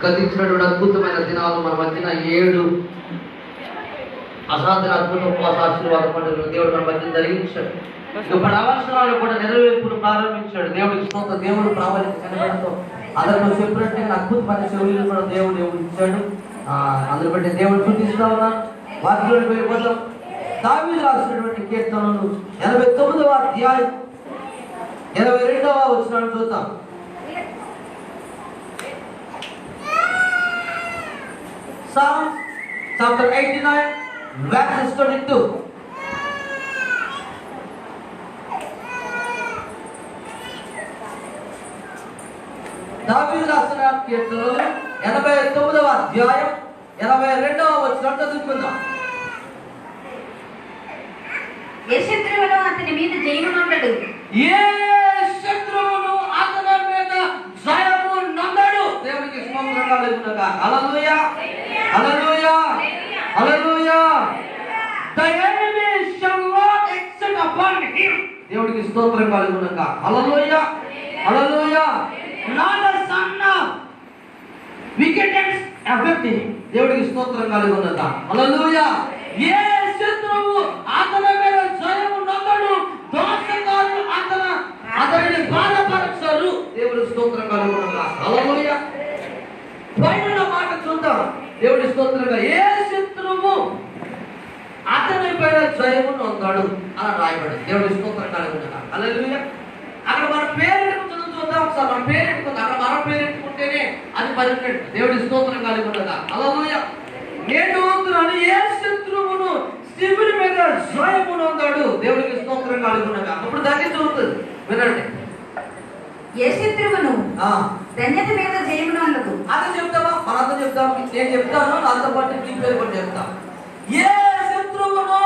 గతించినటువంటి అద్భుతమైన దినాలు మన మధ్యన 7 అసాధ్య అద్భుత ఉపవాస ఆశీర్వాద పండుగలు దేవుడు మన మధ్య జరిగించాడు. ఇప్పుడు అవసరాలు కూడా నెరవేర్పును ప్రారంభించాడు. దేవుడికి స్తోత్రం. దేవుడు ప్రామాణిక కనబడతో అదనలో చెప్పినట్టు అద్భుతమైన చెవులు కూడా దేవుడు ఇచ్చాడు. అందులో బట్టి దేవుడు చూపిస్తా ఉన్నాను. వాక్యంలోకి వెళ్ళిపోతాం. దావీదు రాసినటువంటి కీర్తనలు 89వ అధ్యాయం 22వ వచనాన్ని చూద్దాం. Psalms chapter 89 verse 22. దావీదు రాసిన కీర్తనలు 89వ అధ్యాయం 22వ వచనం చదువుకుందాం. ఏ శత్రువును అతని మీద జయమునందడు. ఏ శత్రువును అతని మీద జయము నందడు. దేవునికి స్తోత్రం కలుగునుగాక. హల్లెలూయా హల్లెలూయా హల్లెలూయా. The enemy shall not exert upon him. దేవునికి స్తోత్రం కలుగునుగాక. హల్లెలూయా హల్లెలూయా. Not the son of wickedness affect him. దేవునికి స్తోత్రం కలుగునుగాక. హల్లెలూయా. ఏ శత్రువు అతని మీద జయము నందడు. దోషకారులు అతనిని బాధపరచరు. దేవుడి స్తోత్రం కలుగునుగాక. హల్లెలూయా. పైన మాట చూద్దాం. దేవుడి స్తోత్రంగా ఏ శత్రువు అతని పైన జయము నొందాడు అని రాయబడింది. దేవుడి స్తోత్రం కలుగునుగాక. హల్లెలూయా. అక్కడ మన పేరెట్టుకుంటుందో చూద్దాం ఒకసారి. మన పేరెట్టుకుంది అక్కడ మన పేరెట్టుకుంటేనే అది పర్ఫెక్ట్. దేవుడి స్తోత్రం కలుగునుగాక. హల్లెలూయా. నేను అని ఏ శత్రువును శివుని మీద జయము నొందాడు. దేవుడికి స్తోత్రం కలుగునుగాక. అప్పుడు దాన్ని చూస్తుంది. వినండి. ఏ శత్రువును ధన్యత మీద జయమునందదు. అదే చెప్తావా? మనంతా చెప్తాం. నేను చెప్తాను, నాతో పాటు నీ పేరు కూడా చెప్తాం. ఏ శత్రువును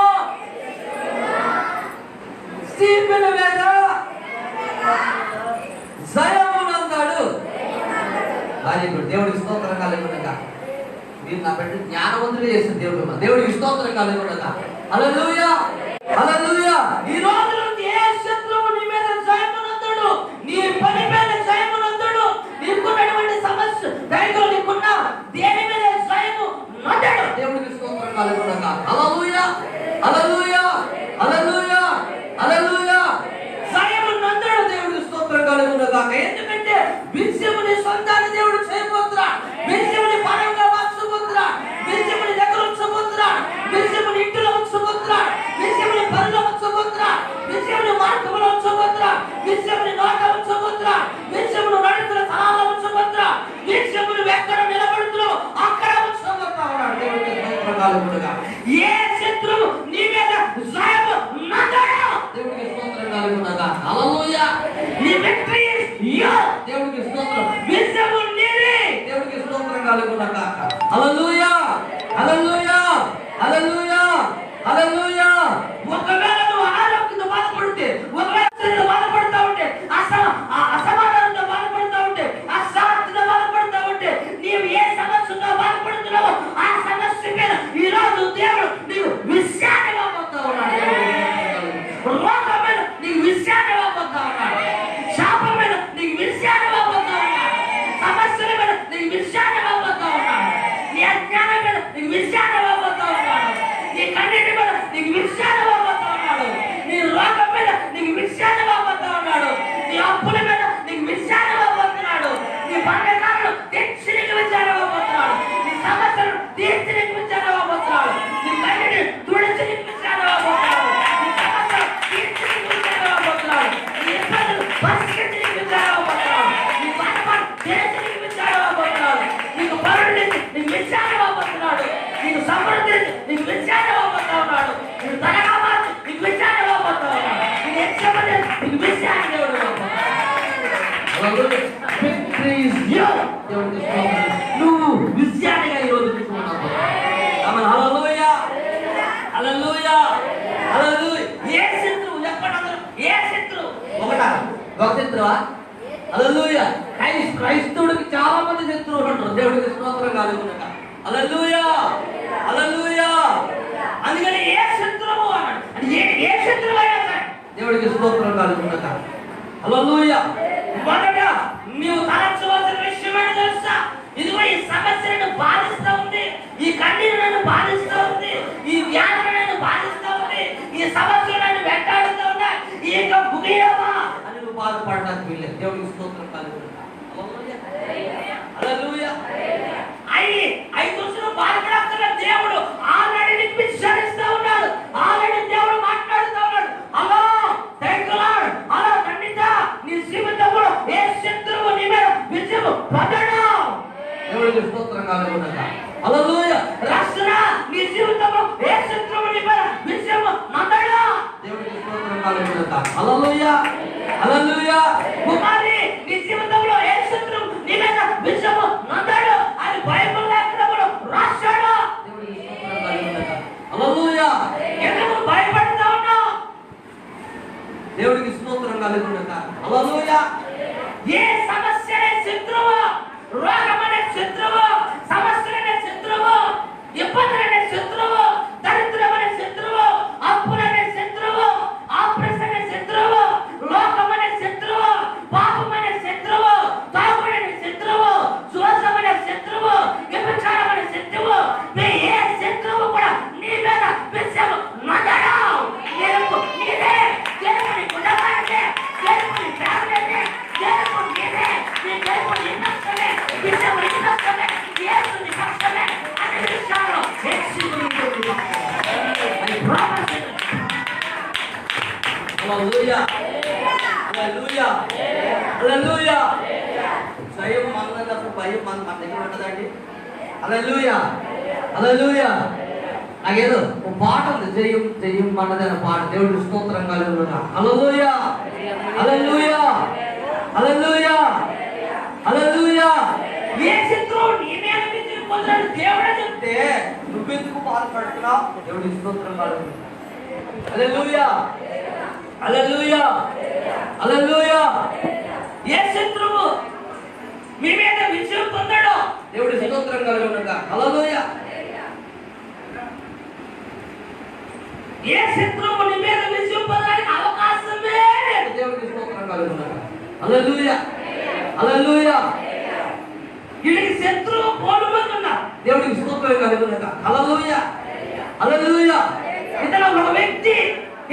శివుని మీద జయమునందాడు. అది ఇప్పుడు దేవుడికి స్తోత్రం కలుగునుగాక. మీరు నా బిడ్డ జ్ఞానవంతులు చేసిన దేవుడు. దేవుడికి స్తోత్రం కలుగునుగాక. హల్లెలూయా హల్లెలూయా. ఈ రోజు నుండి ఏ శత్రువు నీ మీద జయమునందాడు. నీ పని మీద జయమునందాడు. నీకున్నటువంటి సమస్య దైవం నీకున్న దేని మీద జయము నందాడు. దేవుడికి స్తోత్రం కలుగునుగాక. హల్లెలూయా హల్లెలూయా హల్లెలూయా హల్లెలూయా. జయము నందాడు. దేవుడికి స్తోత్రం కలుగునుగాక. ఎందుకంటే విజయముని సొంతాన్ని దేవుడు చేయబోతున్నాడు. విజయముని పరంగా మార్చబోతున్నాడు. విజయముని దగ్గర ఉంచబోతున్నాడు. విజయముని ఇంటిలో ఉంచబోతున్నాడు. విజయముని పనిలో ఉంచబోతున్నాడు. విజయముని మార్గంలో ఉంచబోతున్నాడు. విజయముని నోట ఉంచబోతున్నాడు. విజయమును నడుతున్న స్థలాల్లో ఉంచబోతున్నాడు. విజయమును ఎక్కడ నిలబడుతున్నావు అక్కడ ఉంచబోతున్నాడు. దేవుడికి స్తోత్రం కలుగునుగాక. ఏ శత్రువు నీ మీద జయము నందాడు. దేవుడికి స్తోత్రం కలుగునుగాక. హల్లెలూయా. నీ విక్టరీ ఇస్ యోర్. దేవుడికి స్తోత్రం. విజయము నీదే. దేవుడికి స్తోత్రం కలుగునుగాక. హల్లెలూయా హల్లెలూయా హల్లెలూయా హల్లెలూయా. ఒకవేళ నువ్వు అనారోగ్యంతో బాధపడితే, ఒకవేళ బాధపడతా ఉంటే, అసమాధానంతో బాధపడతా ఉంటే, అశాంతితో బాధపడతా ఉంటే, నీవు ఏ సమస్యతో బాధపడుతున్నావో ఆ సమస్య మీద ఈ రోజు దేవుడు నీకు విశ్రాంతి ఇవ్వబోతా ఉన్నాడు. రోగం మీద నీకు విశ్రాంతి ఇవ్వబోతా ఉన్నాడు. శాపం మీద నీకు విశ్రాంతి ఇవ్వబోతా ఉన్నాడు. సమస్యల మీద నీకు విశ్రాంతి ఇవ్వబోతా ఉన్నాడు. నీ అజ్ఞానం మీద నీకు విశ్రాంతి ఇవ్వబోతా ఉన్నాడు. నీ కన్నిటి మీద నీకు విశ్రాంతి ఇవ్వబోతా ఉన్నాడు. నీ రోగం మీద నీకు విశ్రాంతి ఇవ్వబోతా ఉన్నాడు. నీ అప్పుల మీద నీకు విశ్రాంతి ఇవ్వబోతున్నాడు. నీ బంధకాలను తీర్చి నీకు విశ్రాంతి ఇవ్వబోతున్నాడు. నీ సమస్యలను తీర్చి నీకు విశ్రాంతి ఇవ్వబోతున్నాడు. నీ కన్నిటి తుడిచి నీకు విశ్రాంతి ఇవ్వబోతున్నాడు. నీ సమస్యలు తీర్చి నీకు విశ్రాంతి ఇవ్వబోతున్నాడు. నీ ఇబ్బందులు పరిష్కరించి నీకు విశ్రాంతి ఇవ్వబోతున్నాడు. నీ బాధపడి తీర్చి నీకు విశ్రాంతి ఇవ్వబోతున్నాడు. నీకు పరుడు నుంచి నీకు విశ్రాంతి ఇవ్వబోతున్నాడు. నీకు సమృద్ధి నీకు విశ్రాంతి ఇవ్వబోతా ఉన్నాడు. నీకు ధనగా మార్చి నీకు విశ్రాంతి ఇవ్వబోతా ఉన్నాడు. నీకు ఎక్స్ట్రా నీకు విశ్రాంతి దేవుడు ఇవ్వబోతున్నాడు. నువ్వు విశ్రాంతిగా ఈ రోజు తీసుకున్నావు. హల్లెలూయా హల్లెలూయా హల్లెలూయా. ఏ శత్రువు చెప్పండి. ఏ శత్రువు ఒకటా ఒక శత్రువా? హల్లెలూయా. క్రైస్తవుడికి చాలా మంది శత్రువులు ఉంటారు. దేవుడికి స్తోత్రం కలుగునుగాక. హల్లెలూయా హల్లెలూయా. అందుకని ఏ శత్రువు అన్నాడు. ఏ శత్రువు అయినా సరే దేవుడికి స్తోత్రం కలుగునుగాక. హల్లెలూయా. మొదట నీవు తలచవలసిన విషయం ఏంటో తెలుసా? ఇదిగో ఈ ఐదు రోజులు బాధపడక్కర్ల దేవుడు ఆల్రెడీ నీకు విచారిస్తా ఉన్నాడు. ఆల్రెడీ దేవుడు మాట్లాడుతూ ఉన్నాడు. Hello thank you Lord. Hello ఖండిత నీ జీవితంలో ఏ శత్రువు నీ మీద విజయం పొందడు. దేవుడికి స్తోత్రం కలుగునుగాక. హల్లెలూయా. రక్షణ నీ జీవితంలో ఏ శత్రువు నీ మీద విజయం పొందడు. దేవుడికి స్తోత్రం కలుగునుగాక. హల్లెలూయా. హల్లెలూయా. కుమారి నీ జీవితంలో ఏ శత్రువు నీ మీద విజయం పొందడు అని బైబిల్లో ఎక్కడ కూడా రాశాడు. దేవుడికి స్తోత్రం కలుగునుగాక. హల్లెలూయా. ఎందుకు భయపడతా ఉన్నావు? దేవుడికి స్తోత్రం కలుగునుగాక. హల్లెలూయా. ఏ సమస్య అనే శత్రువు, రోగం అనే శత్రువు, సమస్య అనే శత్రువు, ఇబ్బంది అనే శత్రువు, దరిద్రం అనే శత్రువు, అప్పులు అనే శత్రువు, ఆపరేషన్ అనే శత్రువు, లోకం అనే శత్రువు, పాపం అనే శత్రువు, తాగుడు అనే శత్రువు, శోషం అనే శత్రువు, వ్యభిచారం అనే శత్రువు, ఏ శత్రువు కూడా నీ మీద విషయం నడడం. గెలుపు నీదే, గెలుపు నీ కుటుంబానిదే, గెలుపు నీ ఫ్యామిలీదే, గెలుపు నీదే, నీ గెలుపు నీ పక్షమే, విషయం నీ పక్షమే, యేసు నీ పక్షమే అనే విషయాలు హల్లెలూయా. హల్లెలూయా. హల్లెలూయా. జయం మనదప్పుడు భయం మన దగ్గర ఉంటదండి. హల్లెలూయా. హల్లెలూయా. నాకేదో ఒక పాట ఉంది, జయం జయం మనది అనే పాట. దేవుడికి స్తోత్రం కలుగునుగాక. హల్లెలూయా. హల్లెలూయా. హల్లెలూయా. హల్లెలూయా. ఏ శత్రువు నీ మీద విజయం పొందాడు దేవుడే చెప్తే నువ్వెందుకు బాధపడుతున్నావు? దేవుడికి స్తోత్రం కలుగునుగాక. హల్లెలూయా. హల్లెలూయా. హల్లెలూయా. ఏ శత్రువు మీ మీద విజయం పొందాడు దేవుడి స్తోత్రం కలుగునుగాక. హల్లెలూయా. ఏ శత్రువు నీ మీద విజయం పొందడానికి అవకాశమే లేదు. దేవుడికి స్తోత్రం కలుగునుగాక. హల్లెలూయా. హల్లెలూయా. వీడికి శత్రువు పోలుమంది ఉన్నారు. దేవుడికి స్తోత్రం కలుగునుగాక. హల్లెలూయా. హల్లెలూయా. ఇతను ఒక వ్యక్తి,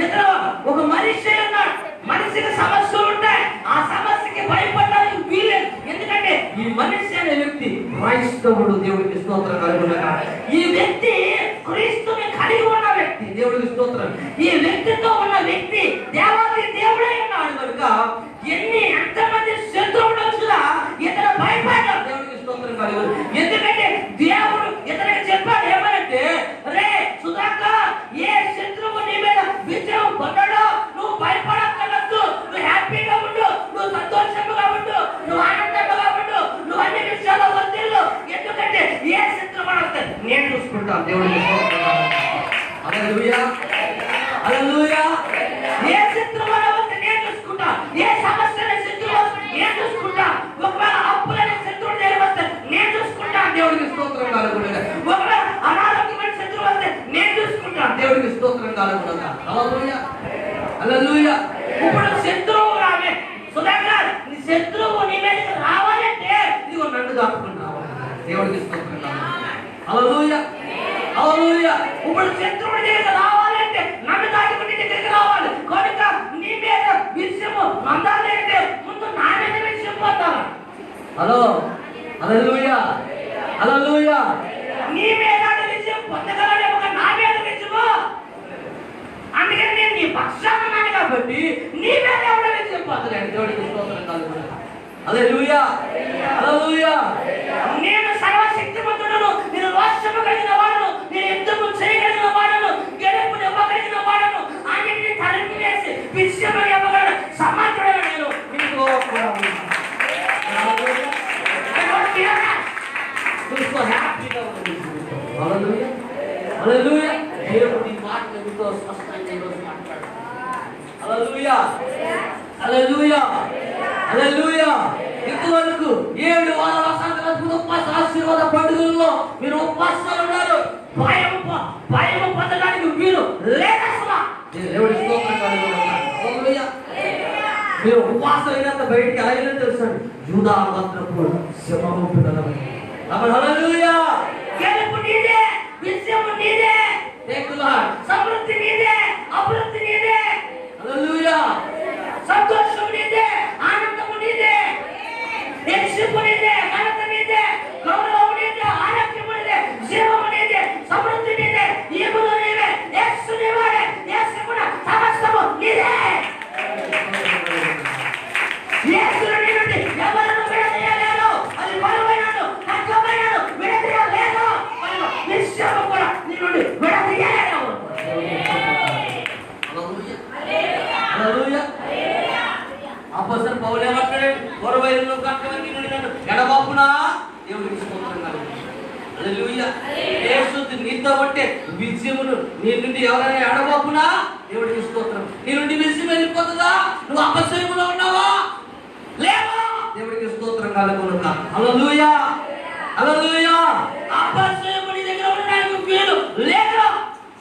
ఇతను ఒక మనిషి ఉన్నాడు. మనిషికి సమస్యలు ఉంటాయి. ఆ సమస్యకి భయపడడానికి వీలేదు. ఎందుకంటే ఈ మనిషి అనే వ్యక్తి క్రైస్తవుడు. దేవుడికి స్తోత్రం కలుగునుగాక. ఈ వ్యక్తి క్రీస్తుని కలిగి ఉన్న వ్యక్తి. దేవుడికి స్తోత్రం. ఈ వ్యక్తితో ఉన్న వ్యక్తి దేవాది దేవుడై ఉన్నాడు కనుక ఎంతమంది శత్రువులు వచ్చినా ఇతను భయపడ్డాడు. దేవుడికి స్తోత్రం కలుగును. ఎందుకంటే దేవుడు ఇతనికి చెప్పాడు ఏమనంటే, రే సుధాకర్, ఏ శత్రువు నీ మీద విజయం పొందడో నువ్వు భయపడక్కర్లేదు. నువ్వు హ్యాపీగా ఉండు, నువ్వు సంతోషంగా ఉండు, నువ్వు ఆనందంగా ఉండు, నువ్వు అన్ని విషయాల్లో వర్తిల్లు. ఎందుకంటే ఏ శత్రువు వస్తే నేను చూసుకుంటాను. దేవుడికి స్తోత్రం కలుగును. హల్లెలూయా. హల్లెలూయా. ఏ శత్రువు వస్తే నేను చూసుకుంటా. ఏ సమస్య అనే శత్రువు వస్తే నేను చూసుకుంటా. ఒకవేళ అప్పులనే శత్రువు దగ్గర వస్తే నేను చూసుకుంటా. దేవుడికి స్తోత్రం కలుగునుగాక. ఒకవేళ అనారోగ్యమైన శత్రువు వస్తే నేను చూసుకుంటా. దేవుడికి స్తోత్రం కలుగునుగాక. హల్లెలూయా. హల్లెలూయా. ఇప్పుడు శత్రువు రావే సుధాకర్, నీ శత్రువు నీ మీదకి రావాలంటే ఇదిగో నన్ను దాటుకుంటావా? దేవుడికి స్తోత్రం కలుగునుగాక. హల్లెలూయా. హల్లెలూయా. ఇప్పుడు శత్రువుని దగ్గరికి రావాలంటే నన్ను దాటుకుని నీ దగ్గరికి రావాలి. కనుక నీ మీద విషయము పొందాలి అంటే ముందు నా మీద విషయం పొందాలి. హలో. హల్లెలూయా. హల్లెలూయా. నీ మీద విషయం పొందగలడే ఒక నా మీద విషయము. అందుకని నేను నీ పక్షాన ఉన్నాను కాబట్టి నీ మీద ఎవడ విషయం పొందలేడు. దేవుడికి స్తోత్రం కలుగునుగాక. హల్లెలూయా. హల్లెలూయా. నేను సర్వశక్తిమంతుడను, నేను రోషము కలిగిన వాడను, నేను యుద్ధము చేయగలిగిన వాడను, గెలుపుని ఇవ్వగలిగిన వాడను, అన్నిటిని తరిమి వేసి విషయము ఇవ్వగలను సమర్థుడను నేను. ఇంకో కూడా ఉన్నాను. హల్లెలూయా. చూసుకో, హ్యాపీగా ఉంది. హల్లెలూయా. హల్లెలూయా. దేవుడి మాటలు మీతో స్పష్టంగా ఈరోజు మాట్లాడు. హల్లెలూయా. హల్లెలూయా. హల్లెలూయా. ఇంతవరకు 7 వారాల వసంత ఉపవాస ఆశీర్వాద పండుగల్లో మీరు ఉపవాసాలు ఉన్నారు. భయం పొందడానికి వీలు లేదు అసలు. దేవుడి స్తోత్రం కలుగునుగాక. హల్లెలూయా. మీరు ఉపవాసం అయినంత బయటికి ఆయన తెలుసండి. యూదా గోత్రపు సింహము పిల్లలు. హల్లెలూయా. గెలుపు నీదే, విజయము నీదే, థాంక్యూ లార్డ్. సమృద్ధి నీదే, అభివృద్ధి నీదే, హల్లెలూయా. సంతోషం నీదే, ఆనందము నీదే, హెచ్చింపు నీదే, ఘనత నీదే, గౌరవం నీదే, ఆరోగ్యం ఎడబాపునా దేవుడికి స్తోత్రం కలుగుతుంది. హల్లెలూయా. యేసు నీతో ఉంటే విజయమును నీ నుండి ఎవరైనా ఎడబాపునా దేవుడికి స్తోత్రం. నీ నుండి విజయం వెళ్ళిపోతుందా? నువ్వు అపజయములో ఉన్నావా? లేవా? దేవుడికి స్తోత్రం కలుగునుక. హల్లెలూయా. హల్లెలూయా. అపజయము నీ దగ్గర ఉండడానికి వీలు లేదు.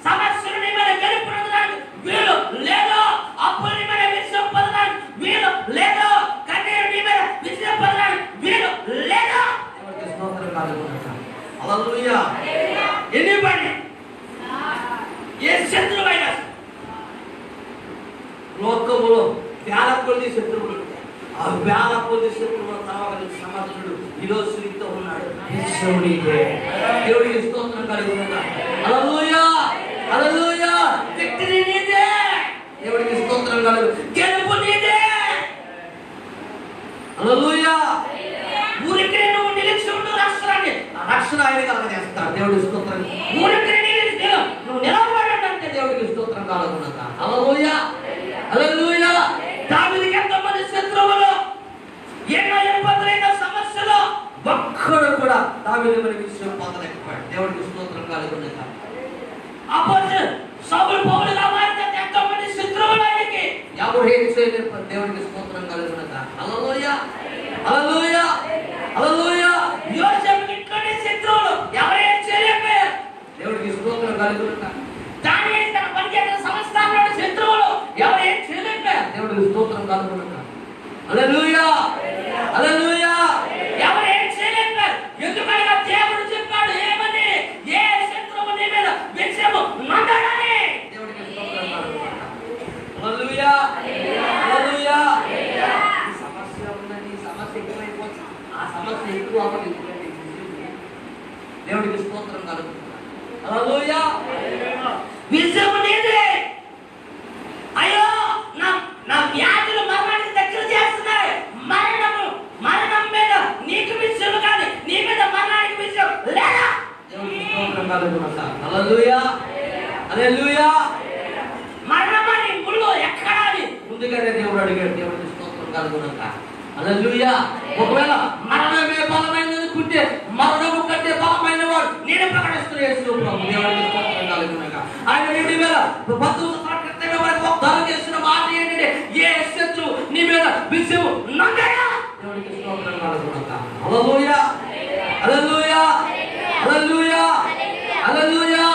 సమస్యలు నీ మీద గెలుపునందుకు వీలు లేదు. అప్పులు నీ మీద విజయం పొందడానికి వీలు లేదు. కన్నీరు నీ మీద విజయం పొందడానికి వీలు లేదు. దేవుడికి స్తోత్రం కలుగునుక. హల్లెలూయా. ఎన్నిపడి ఏ శత్రువైనా లోకములో వేల కొద్ది శత్రువులు ఉంటాయి. ఆ వేల కొద్ది శత్రువుల తర్వాత సమర్థుడు ఈరోజు నీతో ఉన్నాడు. దేవుడికి స్తోత్రం కలుగునుక. హల్లెలూయా. హల్లెలూయా. విక్టరీ నీదే. దేవుడికి స్తోత్రం కలుగు. గెలుపు నీదే. హల్లెలూయా. ఊరికి నువ్వు నిలిచి ఉండు రాష్ట్రాన్ని. ఆ రక్షణ ఆయన కలగజేస్తాడు. దేవుడికి స్తోత్రం. ఊరికి నువ్వు నిలబడంటే దేవుడికి స్తోత్రం కలుగునుక. హల్లెలూయా. హల్లెలూయా. దావీదుకి ఎంతమంది శత్రువులు, ఎన్నో ఇబ్బందులు, ఎన్నో సమస్యలు. ఒక్కడు కూడా దావీదు మనకి విషయం పొందలేకపోయాడు. దేవుడికి స్తోత్రం కలుగునుక. అపోజిట్ సౌలు పౌలుగా మారిన ఎంతమంది శత్రువులు ఆయనకి. ఎవరు ఏం చేయలేరు. దేవుడికి స్తోత్రం కలుగునుక. హల్లెలూయా. హల్లెలూయా. హల్లెలూయా. యోసేపుకి ఇట్లనే శత్రువులు, ఎవరేం చేయలేకపోయారు. దేవుడికి స్తోత్రం కలుగునుక. దానియేలు తన పనిచేసిన సంస్థానంలో శత్రువులు, ఎవరేం చేయలేకపోయారు. దేవుడికి స్తోత్రం కలుగునుక. హల్లెలూయా. హల్లెలూయా. ఎవరేం చేయలేకపోయారు. ఎందుకనగా దేవుడు చెప్పాడు ఏమని, ఏ శత్రువు నీ మీద విజయము నొందడని. దేవుడికి స్తోత్రం కలుగునుక. హల్లెలూయా. హల్లెలూయా. ఈ సమస్య ఉన్నది, ఈ సమస్య ఎక్కువైపోతుంది. ఆ సమస్య ఎక్కువ అవ్వదు. దేవుడికి స్తోత్రం కలుగునుక. హల్లెలూయా. విజయము నీదే. అయ్యో నా నా వ్యాధులు మరణానికి దగ్గర చేస్తున్నాయి. మరణం మీద నీకు విజయం కాదు, నీ మీద మరణానికి విజయం లేదా. దేవుడికి స్తోత్రం కలుగునుక. హల్లెలూయా. హల్లెలూయా. మరణమని ముళ్ళు ఎక్కడాలి. ముందుగానే దేవుడు అడిగాడు. దేవుడికి స్తోత్రం కలుగునుక. హల్లెలూయా. ఒకవేళ మరణమే బలమైనది అనుకుంటే మరణము కంటే బలమైన వాడు నేను ప్రకటిస్తున్న యేసు ప్రభు. దేవుడికి స్తోత్రం కలుగునుక. ఆయన నీ మీద వాగ్దానం చేసిన మాట ఏంటంటే, ఏ శత్రువు నీ మీద విజయము నొందడా. దేవుడికి స్తోత్రం కలుగునుక. హల్లెలూయా. హల్లెలూయా. హల్లెలూయా. హల్లెలూయా.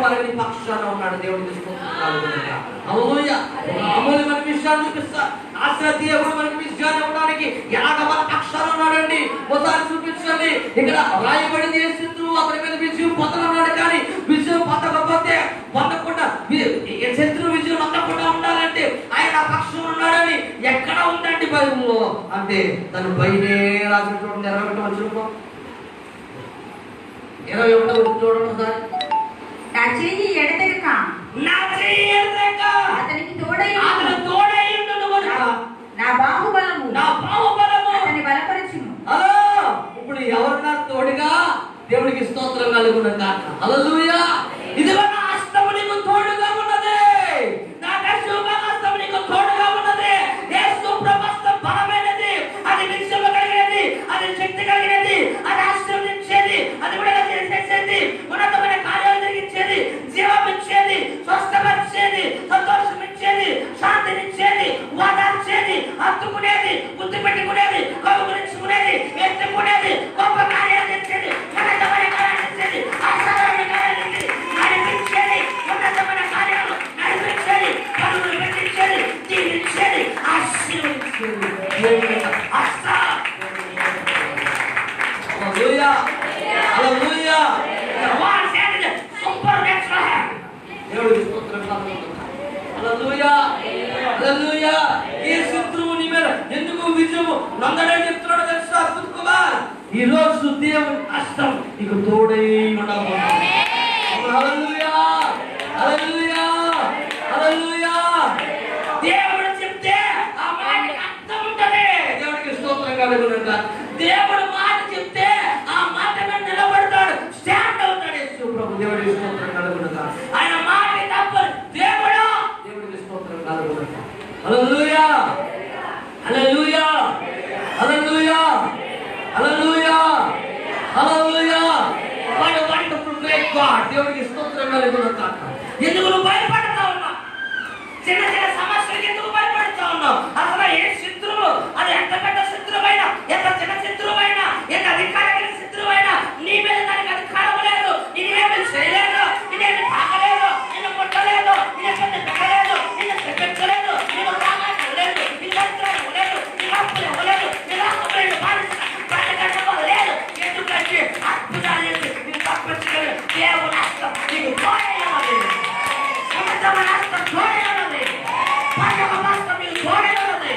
వారి పక్షాన ఉన్నాడు. దేవుడికి స్తోత్రం కలుగునుక. హల్లెలూయా. అమూల్యమైన విషయాన్ని చూపిస్తా. దేవుడు మనకి విజయాన్ని ఇవ్వడానికి ఎలాగ మన పక్షాన ఉన్నాడండి. ఒకసారి చూపించండి. ఇక్కడ రాయబడింది ఏ శత్రువు అతని మీద విజయం పొందనున్నాడు. కానీ విజయం పొందకపోతే పొందకుండా శత్రువు విజయం పొందకుండా ఉండాలంటే ఆయన పక్షం ఉన్నాడని ఎక్కడ ఉందండి బైబిల్లో అంటే తను బయటే రాసిన చూడండి. 21 వచ్చిన 21 చూడండి సార్. నా చెయ్యి ఎడతెగక నా చెయ్యి ఎడతెగక అతనికి తోడై ఉండును. నా బాహుబలము అతని బలపరచును. ఇప్పుడు ఎవరున్నారు తోడుగా? దేవుడికి స్తోత్రం కలుగునుక. హల్లెలూయా. ఇదిగో నా హస్తము నీకు తోడుగా ఉన్నది. నా హస్తము నీకు తోడుగా ఉన్నది. యేసు ప్రభు హస్తం బలమైనది, అది విజయం కలిగినది, అది శక్తి కలిగినది, అది ఆశీర్వదించేది, అది విడుదల చేసేది, ఉన్నతమైన కార్యాలు జరిగించేది, జీవం ఇచ్చేది, స్వస్థపరిచేది, సంతోషం ఇచ్చేది, శాంతినిచ్చేది, ఓదార్చేది, హత్తుకునేది, గుర్తు పెట్టుకునేది, కౌగులించుకునేది, ఎత్తుకునేది, గొప్ప కార్యాలు చేసేది, ఉన్నతమైన కార్యాలు చేసేది, అసాధారణ కార్యాలు చేసేది, నడిపించేది, ఉన్నతమైన కార్యాలు నడిపించేది, పనులు పెట్టించేది, దీవించేది, ఆశీర్వదించేది. హల్లెలూయా. హల్లెలూయా. దేవుడికి స్తోత్రం కలుగునుక. హల్లెలూయా. హల్లెలూయా. ఈ శత్రువు నీ మీద ఎందుకు విజయము నొందడని చెప్తున్నాడు తెలుసా అద్భుత కుమార్. ఈ రోజు దేవుని హస్తం నీకు తోడై ఉండబోతుంది. హల్లెలూయా. హల్లెలూయా. హల్లెలూయా. దేవుడు చెప్తే ఆ మాటకి అర్థం ఉంటది. దేవుడికి స్తోత్రం కలుగునుక. దేవుడు మాట చెప్తే ఆ మాట మీద నిలబడతాడు, స్టాండ్ అవుతాడు. యేసు ప్రభు దేవుడికి స్తోత్రం కలుగునుక. ఆయన మాట తప్ప దేవుడు. దేవుడికి స్తోత్రం కలుగునుక. హల్లెలూయా. హల్లెలూయా. హల్లెలూయా. హల్లెలూయా. కలుగునుగాక. ఎందుకు నువ్వు భయపడతా ఉన్నావు? చిన్న చిన్న సమస్యలకు ఎందుకు భయపడుతా ఉన్నావు? అసలు ఏ శత్రువు, అది ఎంత పెద్ద శత్రువైనా, ఎంత చిన్న శత్రువైనా, ఎంత అధికారమైన శత్రువైనా, నీ మీద దానికి అధికారం లేదు. నేనేమి చేయలేదు, నేనేమి తాకలేదు, నేను కొట్టలేదు, నేను పెట్టలేదు, నేను చెప్పించలేదు, నేను రాగానే లేదు, నేను దరిద్రం లేదు, నేను అప్పులు ఇవ్వలేదు, నేను ఆకులేదు, లేదు. ఎందుకంటే అద్భుతాలు చేసి నేను తప్పించలేదు. దేవుని హస్తం నీకు తోడైనది. సముద్రమైన హస్తం తోడైనది. పండుగ హస్తం నీకు తోడైనది.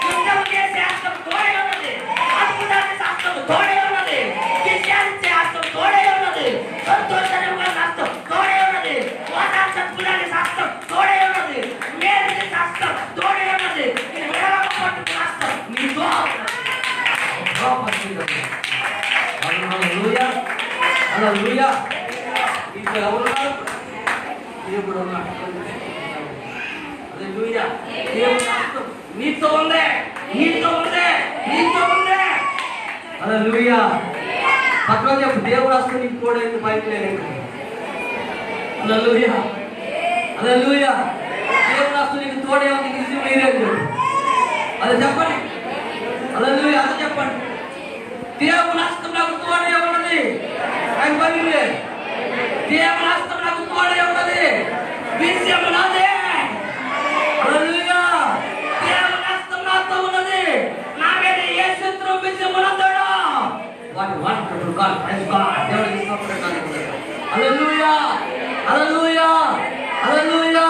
యుద్ధం చేసే హస్తం తోడైనది. అద్భుతాన్ని హస్తం తోడైనది. విజయాన్నిచ్చే హస్తం తోడైనది. సంతోషంగా హస్తం తోడైనది. వాతావరణాన్ని హస్తం తోడైనది. మేలుని హస్తం తోడైనది. నేను విడవకపోతున్న హస్తం నీతో హల్లెలూయా, హల్లెలూయా. ఇప్పుడు ఎవరున్నారు? దేవుడు ఉన్నాడు. హల్లెలూయా. దేవుని హస్తం నీతో ఉందే, నీతో ఉందే, నీతో ఉందే. హల్లెలూయా. పక్కన చెప్పు, దేవుడు హస్తం నీకు తోడైంది, బయట లేదు. హల్లెలూయా, హల్లెలూయా. దేవుడు హస్తం నీకు తోడే ఉంది, నీకు మీరే అది చెప్పండి. హల్లెలూయా, అది చెప్పండి. దేవుని హస్తం నాకు తోడే ఉన్నది. దేవుని హస్తం నాకు తోడే ఉన్నది. విజయం నాదే. హల్లెలూయా. దేవుని హస్తం నాతో ఉన్నది. నా మీద ఏ శత్రువు విజయం పొందడు. వాటి వండర్ఫుల్ గాడ్, ప్రైజ్ గాడ్. దేవునికి స్తోత్రం. హల్లెలూయా, హల్లెలూయా, హల్లెలూయా.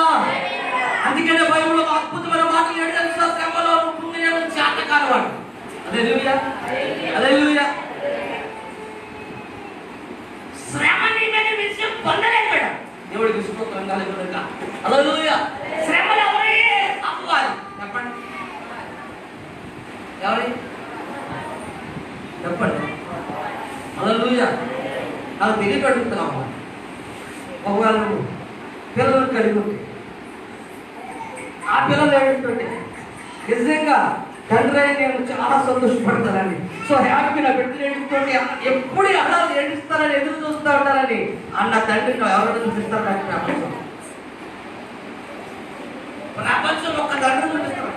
అందుకనే బైబిల్లో అద్భుతమైన మాటలు ఏంటి తెలుసా? శ్రమలో పుణ్యం చేతకానివాడు. హల్లెలూయా, హల్లెలూయా. శ్రమ నీ మీద విజయం పొందలేదు మేడం. దేవుడికి స్తోత్రం కలుగునుగాక. హల్లెలూయా. శ్రమలు ఎవరి అపవాది. చెప్పండి, ఎవరి? చెప్పండి. హల్లెలూయా. నాకు తెలియక అడుగుతున్నాము. ఒకవేళ నువ్వు పిల్లలు కలిగి ఉంటే, ఆ పిల్లలు ఏమిటంటే నిజంగా తండ్రి నేను చాలా సంతోషపడతానని, సో హ్యాపీ నా బిడ్డలు ఏడుస్తుంటే ఎప్పుడు ఎలా ఏడుస్తారని ఎదురు చూస్తూ ఉంటారని అన్న తండ్రిని ఎవరైనా చూపిస్తారు? ప్రపంచంలో ఒక తండ్రి చూపిస్తాడు.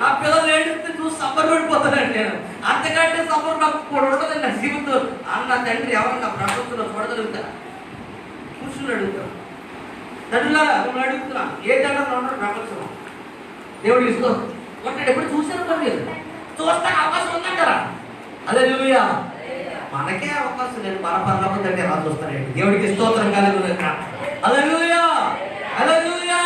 నా పిల్లలు ఏడిస్తే చూసి సంబరపడిపోతానండి నేను. అంతకంటే సంబరం నాకు కూడా ఉండదండి నా జీవితం. అన్న తండ్రి ఎవరన్నా ప్రపంచంలో చూడగలుగుతారా? కూర్చుని అడుగుతారు. తండ్రిలాగా మిమ్మల్ని అడుగుతున్నా, ఏ తండ్రి ఉంటాడు ప్రపంచంలో? దేవుడికి ఇష్టం కొట్టాడు. ఎప్పుడు చూసారు మీరు? చూస్తే అవకాశం ఉందంటారా? హల్లెలూయా. మనకే అవకాశం లేదు, మన పరలోకం తండ్రి ఎలా చూస్తారండి? దేవుడికి స్తోత్రం కలుగునుగాక. హల్లెలూయా, హల్లెలూయా.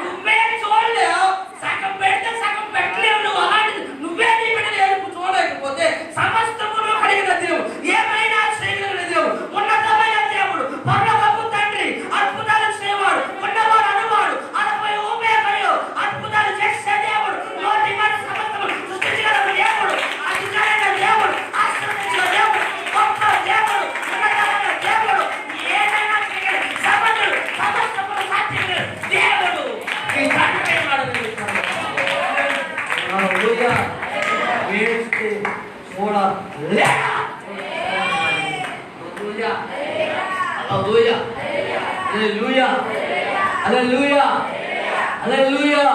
నువ్వే చూడలేవు, సగం పెడితే సగం పెట్టలేవు. నువ్వు అలాంటిది నువ్వే నీ బిడ్డలు ఏడుపు చూడలేకపోతే సమస్తమును కలిగిన దేవుడు, ఏమైనా చేయగలిగిన దేవుడు, ఉన్నతమైన దేవుడు, పరలోకపు తండ్రి, అద్భుతాలు చేయవాడు, ఉన్నవాడు అనువాడు, అలపై ఊపేయగలడు, అద్భుతాలు చేసే దేవుడు, నోటి మాట సమస్తము సృష్టించగల దేవుడు, అధికారైన దేవుడు, ఆశ్రయించిన దేవుడు, గొప్ప దేవుడు, ఉన్నతమైన దేవుడు, ఏదైనా చేయగల సమర్థుడు, సమస్తమును సాధ్యమైన దేవుడు. ఈ తండ్రి హల్లెలూయా. ఏడిస్తే చూడలేరా? హల్లెలూయా, హల్లెలూయా, హల్లెలూయా, హల్లెలూయా, హల్లెలూయా,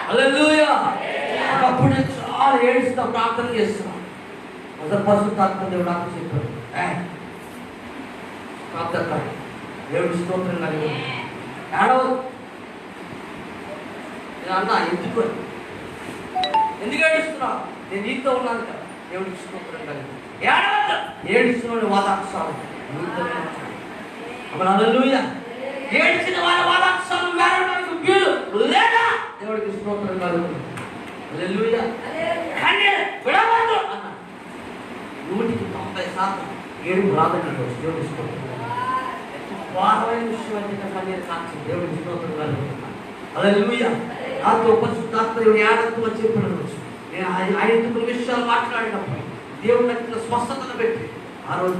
హల్లెలూయా. ఒకప్పుడు చాలా ఏడుస్తా ప్రార్థన చేస్తున్నాం. అసలు పరిశుద్ధాత్మ దేవుడు నాకు చెప్పాడు, ప్రార్థన దేవుడి స్తోత్రం కలిగి ఏడవ. నేను అన్నా, ఎందుకు ఏడుస్తున్నావు? నేను నీతో ఉన్నాను కదా. దేవుడికి స్తోత్రం కలిగి ఏడవద్దు. ఏడుస్తున్నాడు వాదాక్షాలు హల్లెలూయా. ఏడ్చిన వారి వాదాక్షాలు వేరడానికి వీలు లేదా? దేవుడికి స్తోత్రం కలుగు. హల్లెలూయా. కానీ విడవద్దు అన్న. 190% ఏడుపు రాదండి. దేవుడికి స్తోత్రం. బాధమైన విషయం అయితే కన్నీరు కాల్చి దేవుడికి స్తోత్రం కలుగు. హల్లెలూయా. నాతో పరిశుద్ధాత్మ దేవుని ఆనందం వచ్చి చెప్పిన నేను ఆయనతో కొన్ని విషయాలు మాట్లాడినప్పుడు దేవుడు నాకు స్వస్థతను పెట్టి ఆ రోజు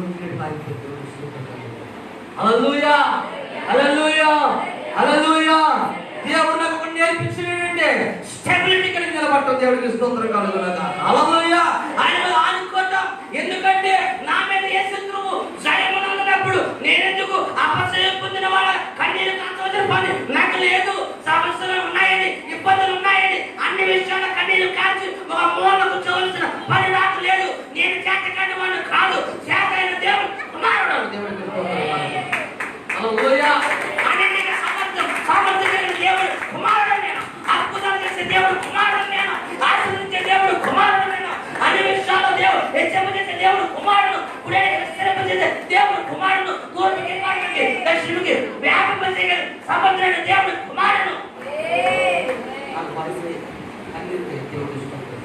హల్లెలూయా, హల్లెలూయా, హల్లెలూయా. దేవుడు నాకు ఒకటి నేర్పించింది ఏంటంటే స్టెబిలిటీ కలిగి నిలబడటం. దేవుడికి స్తోత్రం కలుగుగాక. హల్లెలూయా. ఆయన ఆనుకోవటం. ఎందుకంటే నా మీద ఏ శత్రువు జయమునందునప్పుడు నేనెందుకు అపజయం దేశముకి వ్యాపింపజేయ సమర్థుడైన దేవుని కుమారుడు. ఆ మనసు అన్నిటికీ దేవుడు స్తోత్రం.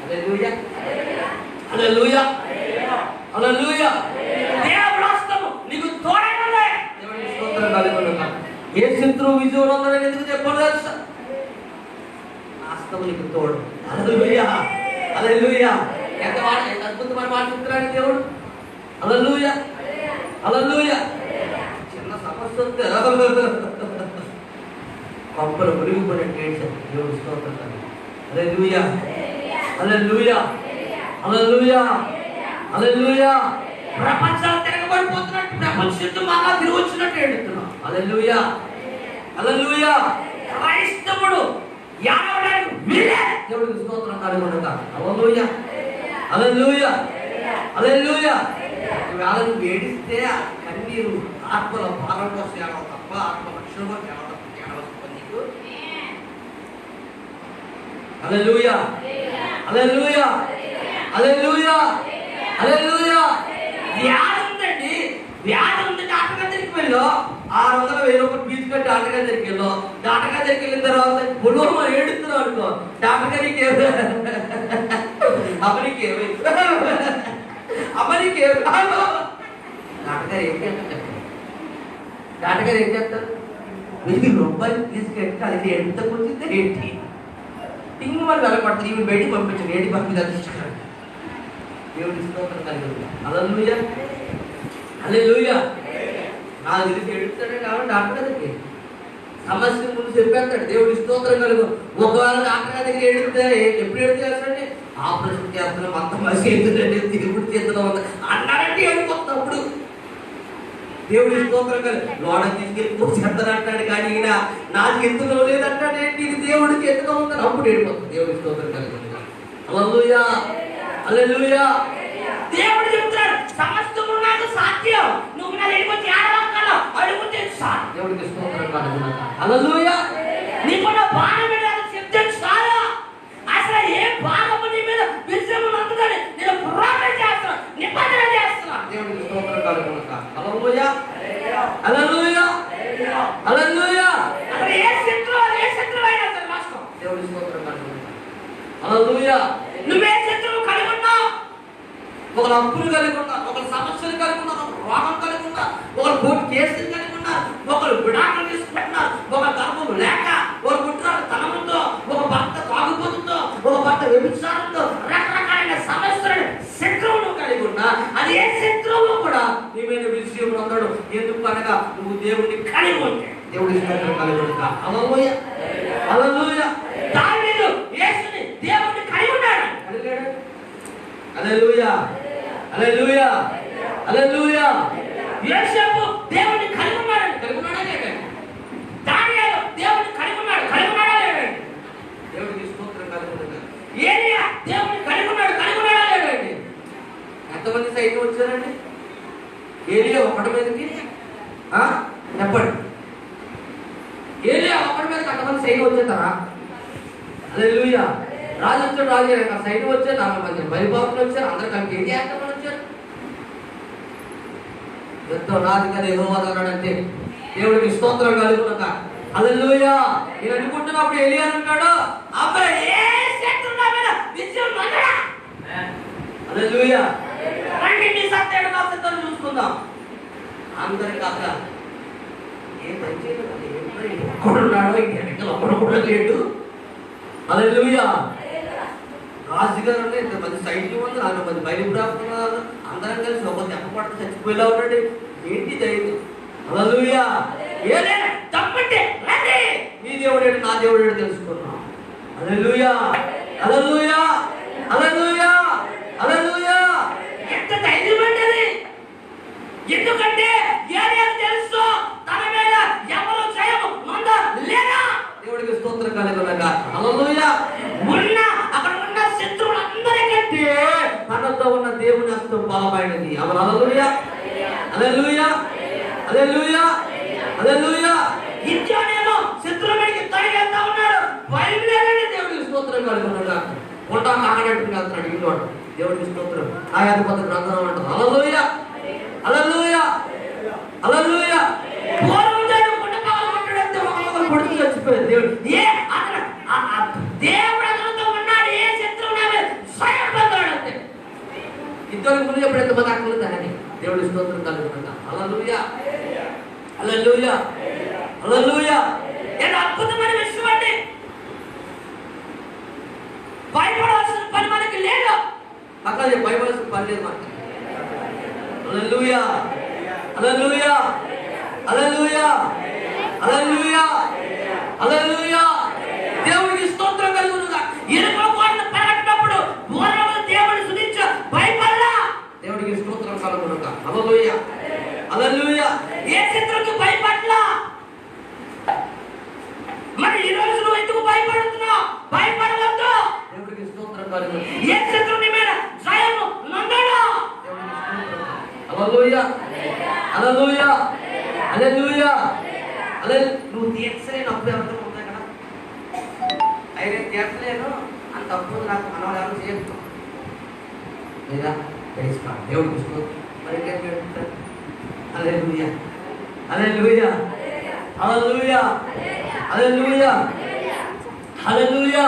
హల్లెలూయా, హల్లెలూయా, హల్లెలూయా. దేవుడు హస్తము నీకు తోడై ఉంది. దేవుని స్తోత్రం కలుగునుగా. ఏ శత్రువు విజయం ఉందని ఎందుకు చెప్పాలి తెలుసా? హస్తము నీకు తోడు. హల్లెలూయా, హల్లెలూయా. ఎంత అద్భుతమైన మాట చెప్తున్నాడు దేవుడు. హల్లెలూయా, హల్లెలూయా. చిన్న సమస్య వస్తే కంపలు మురిగిపోయినట్టు ఏడ్చారు. దేవుడు స్తోత్రం. హల్లెలూయా, హల్లెలూయా, హల్లెలూయా, హల్లెలూయా. ప్రపంచాలు తిరగబడిపోతున్నట్టు ప్రపంచం మళ్ళా తిరిగి వచ్చినట్టు ఏడుతున్నాం. హల్లెలూయా, హల్లెలూయా. క్రైస్తవుడు యాడవడానికి వీలే. దేవుడికి స్తోత్రం కలుగునుగా. హల్లెలూయా, హల్లెలూయా, హల్లెలూయా. ఇవాళ నువ్వు ఏడిస్తే ఆ కన్నీరు ఆత్మల భారం కోసం ఏడవ తప్ప ఆత్మ రక్షణ కోసం ఏడవ నీకు. హల్లెలూయా, హల్లెలూయా, హల్లెలూయా, హల్లెలూయా. వ్యాధి ఉందండి, వ్యాధి ఉంది, డాక్టర్ గారి దగ్గరికి వెళ్ళు. 600,000 రూపాయలు ఫీజు కట్టి డాక్టర్ గారి దగ్గరికి వెళ్ళు. డాక్టర్ గారి దగ్గరికి వెళ్ళిన తర్వాత పులువ ఏడుస్తున్నావు అనుకో, డాక్టర్ గారికి అమరికేమి అమరికేమి డాక్టర్ గారు ఏం చేస్తారు? డాక్టర్ గారు ఏం చేస్తారు? 1000 రూపాయలు ఫీజు కట్టి అది ఎంత వచ్చింది ఏంటి టింగ్ వాళ్ళు వెళ్ళబడతారు. ఇవి బయటికి పంపించండి, ఏంటి పంపించారు. దేవుడి స్తోత్రం కలిగి. హల్లెలూయా, హల్లెలూయా. నాకు తెలిసి ఏడుస్తాడే కాబట్టి డాక్టర్ దగ్గరికి సమస్య ముందు చెప్పేస్తాడు. దేవుడి స్తోత్రం కలుగు. ఒకవేళ డాక్టర్ దగ్గర ఏడితే ఎప్పుడు ఏడుస్తాడంటే ఆపరేషన్ చేస్తున్నాం, అంత మనిషి ఎందుకంటే దేవుడి చేతిలో ఉంది అన్నాడంటే ఏడుకొస్తున్నప్పుడు దేవుడి స్తోత్రం కలుగు. లోడ తీసుకెళ్ళి చేస్తానంటాడు కానీ ఈయన నా చేతిలో లేదంటాడేంటి, ఇది దేవుడి చేతిలో ఉందని అప్పుడు ఏడిపోతుంది. దేవుడి స్తోత్రం కలుగు. హల్లెలూయా, హల్లెలూయా. దేవుడు చెప్తున్నాడు సమస్తము నాకు సాధ్యం. నువ్వు నా దగ్గరికి వచ్చి ఏడవక్కర్లా, అడుగుతే చాలు. దేవుడికి స్తోత్రం కలుగు. హల్లెలూయా. నీకున్న భారం మీద చెప్తే చాలా. అసలు ఏ భాగము నీ మీద విజయం అందుకని నేను ప్రార్థన చేస్తున్నా, నిబంధన చేస్తున్నా. దేవుడికి స్తోత్రం కలుగు. హల్లెలూయా, హల్లెలూయా, హల్లెలూయా. అసలు ఏ శత్రువు అయినా సరే రాసుకో. దేవుడి స్తోత్రం కలుగు. హల్లెలూయా. నువ్వే శత్రువు కలిగి ఉన్నావు. ఒకరు అప్పులు కలిగి ఉన్నారు, ఒకరు సమస్యలు కలిగి ఉన్నారు, ఒకరు రోగం కలిగి ఉన్నారు, ఒకరు కోర్టు కేసులు కలిగి ఉన్నారు, ఒకరు విడాకులు తీసుకుంటున్నారు, ఒక గర్భం లేక, ఒక పుట్టినాడు తనముతో, ఒక భర్త తాగుబోతుందో, ఒక భర్త వ్యభిచారంతో, రకరకాలైన సమస్యలను శత్రువును కలిగి ఉన్నా అది ఏ శత్రువు కూడా నీ మీద విజయం పొందడు. ఎందుకు అనగా నువ్వు దేవుడిని కలిగి ఉంటే. దేవుడి స్తోత్రం కలిగి ఉంటా. హల్లెలూయా, హల్లెలూయా. దావీదు యేసుని దేవుడిని కలిగి ఉన్నాడు. హల్లెలూయా, హల్లెలూయా, హల్లెలూయా. యోసేపు దేవుడిని కలిగి ఉన్నాడు. కలిగి ఉన్నాడా లేదా? దానియేలు దేవుడిని కలిగి ఉన్నాడు. కలిగి ఉన్నాడా లేదా? దేవుడికి స్తోత్రం కలుగునుగా. ఏలియా దేవుడిని కలిగి ఉన్నాడు. కలిగి ఉన్నాడా లేదా? ఎంతమంది సైతం వచ్చారండి? ఏలియా ఒకటి మీదకి చెప్పండి. ఏలియా ఒకటి మీదకి అంతమంది సైతం వచ్చేస్తారా? హల్లెలూయా. రాజు వచ్చాడు, రాజు సైతం వచ్చారు, 40 మంది బలిపాపులు వచ్చారు, అందరు కలిపి ఏం ఎంతమంది వచ్చారు? ఎంతో నాది కదా యెహోవా అన్నాడంటే దేవుడికి స్తోత్రం కలుగునుగా. హల్లెలూయా. నేను అనుకుంటున్నప్పుడు ఏలియా అంటాడు, అబ్బాయి ఏ శత్రువు నా మీద విజయం పొందడా? హల్లెలూయా. రండి నీ సత్యాన్ని నా సత్యాన్ని చూసుకుందాం. అందరి కథ ఏం మంచి ఒక్కడున్నాడో ఇంకెనక ఒక్కడు కూడా లేడు. హల్లెలూయా. రాజుగారు ఇంతమంది సైట్లు ఉంది, 40 మంది బయలుదేరుతున్నారు, అందరం కలిసి ఒక దెబ్బ పడితే చచ్చిపోయేలా ఉన్నాడు. ఏంటి ధైర్యం? హల్లెలూయా. ఏలే తప్పంటే రండి. నీ దేవుడేడు నా దేవుడేడు తెలుసుకున్నాం. హల్లెలూయా, హల్లెలూయా, హల్లెలూయా, హల్లెలూయా. ఎంత ధైర్యం అంటది. ఎందుకంటే ఏలియాకు తెలుసు తన మీద ఎవరు జయము మంద లేదా. దేవుడికి స్తోత్రం కలుగునుగా. హల్లెలూయా. ఉన్న అక్కడ ఉన్న శత్రువులందరికంటే తనతో ఉన్న దేవుని హస్తం బలమైనది. అవును. హల్లెలూయా, హల్లెలూయా, హల్లెలూయా, హల్లెలూయా. ఇచ్చానేమో శత్రువు మీదకి తరిగేస్తా ఉన్నాడు. బయలుదేరండి. దేవుడికి స్తోత్రం కలుగునుగా. కొండ కాకనట్టుగా వెళ్తున్నాడు ఇంట్లో. దేవుడికి స్తోత్రం. ఆ 5 గ్రంథం అంటారు. హల్లెలూయా, హల్లెలూయా, హల్లెలూయా. చచ్చిపోయాడు. దేవుడు దేవుడు అతనితో ఉన్నాడు. ఏ శత్రువు నా మీద స్వయం పొందాడు అంతే. ఇంతవరకు ముందు ఎప్పుడు ఎంతమంది ఆకలిందని దేవుడి స్తోత్రం కలుగుతుందా. హల్లెలూయా, హల్లెలూయా, హల్లెలూయా. ఏదో అద్భుతమైన విషయం అండి. భయపడాల్సిన పని మనకి లేదు. అక్కడ భయపడాల్సిన పని లేదు మనకి. హల్లెలూయా, హల్లెలూయా, హల్లెలూయా, హల్లెలూయా, హల్లెలూయా. దేవుడికి స్తోత్రం కలుగునుగా. ఇరుకో కోటను పరగట్టినప్పుడు దూరంలో దేవుడిని స్తుతించు, భయపడలా. దేవుడికి స్తోత్రం కలుగునుగా. హల్లెలూయా, హల్లెలూయా. ఏ శత్రువుకి భయపడలా. మరి ఈ రోజు నువ్వు ఎందుకు భయపడుతున్నావు? భయపడవద్దు. దేవుడికి స్తోత్రం కలుగును. ఏ శత్రువుని మీద స్వయము నొందడు. దేవుడికి స్తోత్రం. హల్లెలూయా, హల్లెలూయా, హల్లెలూయా, హల్లెలూయా. నువ్వు తీర్చలేని అప్పు ఎవరితో ఉంటాయి కదా. అయితే తీర్చలేను అంత అప్పు నాకు మనవాళ్ళు ఎవరు చేయరు లేదా తెలుసుకో. దేవుడికి స్తోత్రం. మరి హల్లెలూయా, హల్లెలూయా, హల్లెలూయా, హల్లెలూయా, హల్లెలూయా,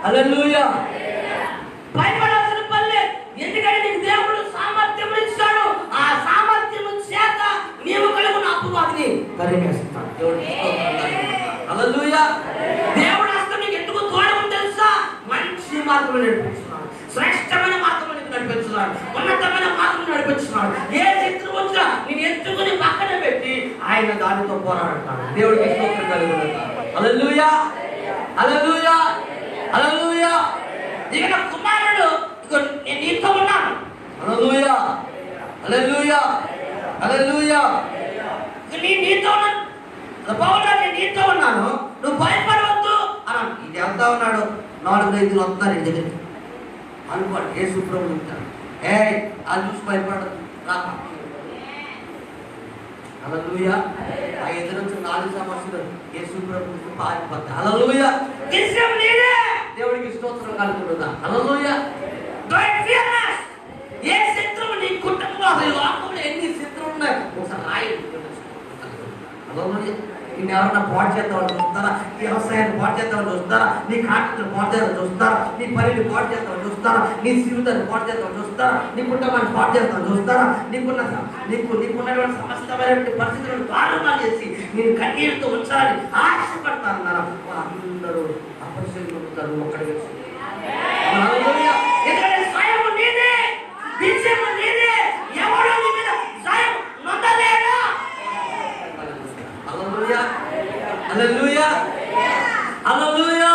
హల్లెలూయా. భయపడాల్సిన పని లేదు. ఎందుకంటే నీకు దేవుడు సామర్థ్యం ఇచ్చాడు. ఆ సామర్థ్యం చేత నీవు కలుగున్న అపవాదిని కరిగేస్తాడు. దేవుడికి స్తోత్రం కలుగును. హల్లెలూయా. దేవుడు అసలు నీకు ఎందుకు తోడు తెలుసా? మంచి మార్గంలో నడిపిస్తున్నాడు, శ్రేష్టమైన మార్గంలో నీకు నడిపిస్తున్నాడు, ఉన్నతమైన మార్గంలో నడిపిస్తున్నాడు. ఏ శత్రువు వచ్చినా నేను ఎత్తుకుని పక్కన పెట్టి ఆయన దానితో పోరాడతాడు. దేవుడికి స్తోత్రం కలుగును. హల్లెలూయా, హల్లెలూయా, హల్లెలూయా. ఇక నా కుమారుడు ఇదిగో నేను నీతో ఉన్నాను. హల్లెలూయా, హల్లెలూయా, హల్లెలూయా. నీతో ఉన్నాను. పౌలు నేను నీతో ఉన్నాను, నువ్వు భయపడవద్దు అన్నాను. ఇది ఎంత ఉన్నాడు? 4-5 వస్తున్నారు ఇంటి దగ్గర అనుకోండి. ఏ సుప్రభు ఉంటాడు. అది చూసి భయపడదు. హల్లెలూయా. ఆ ఎదురు నుంచి 4 సమస్యలు ఏ సుప్రభు పారిపోతాయి. హల్లెలూయా. విషయం నీదే. దేవుడికి స్తోత్రం కలుగుతుందా. హల్లెలూయా. Don't fear us. ఏ శత్రువు నీ కుటుంబంలో అసలు లోకంలో ఎన్ని శత్రువులు ఉన్నాయి ఒకసారి రాయండి. హల్లెలూయా. నిన్ను ఎవరన్నా పాడు చేద్దామని చూస్తారా? నీ వ్యవసాయాన్ని పాడు చేద్దామని చూస్తారా? నీ కాటను పాడు చేద్దామని చూస్తారా? నీ పనిని పాడు చేద్దామని చూస్తారా? నీ జీవితాన్ని పాడు చేద్దామని చూస్తారా? నీ కుటుంబాన్ని పాడు చేద్దామని చూస్తారా? నీకున్నటువంటి సమస్తమైనటువంటి పరిస్థితులను దారుణాలు చేసి నేను కన్నీరుతో ఉంచాలని ఆశపడతారన్నారా? వాళ్ళందరూ అపరిశీలన ఉంటారు. ఒక్కడికి హల్లెలూయా. ఎందుకంటే స్వయం నీదే, విజయం నీదే. ఎవడో నీ మీద స్వయం నొందలేడు. హల్లెలూయా, హల్లెలూయా, హల్లెలూయా.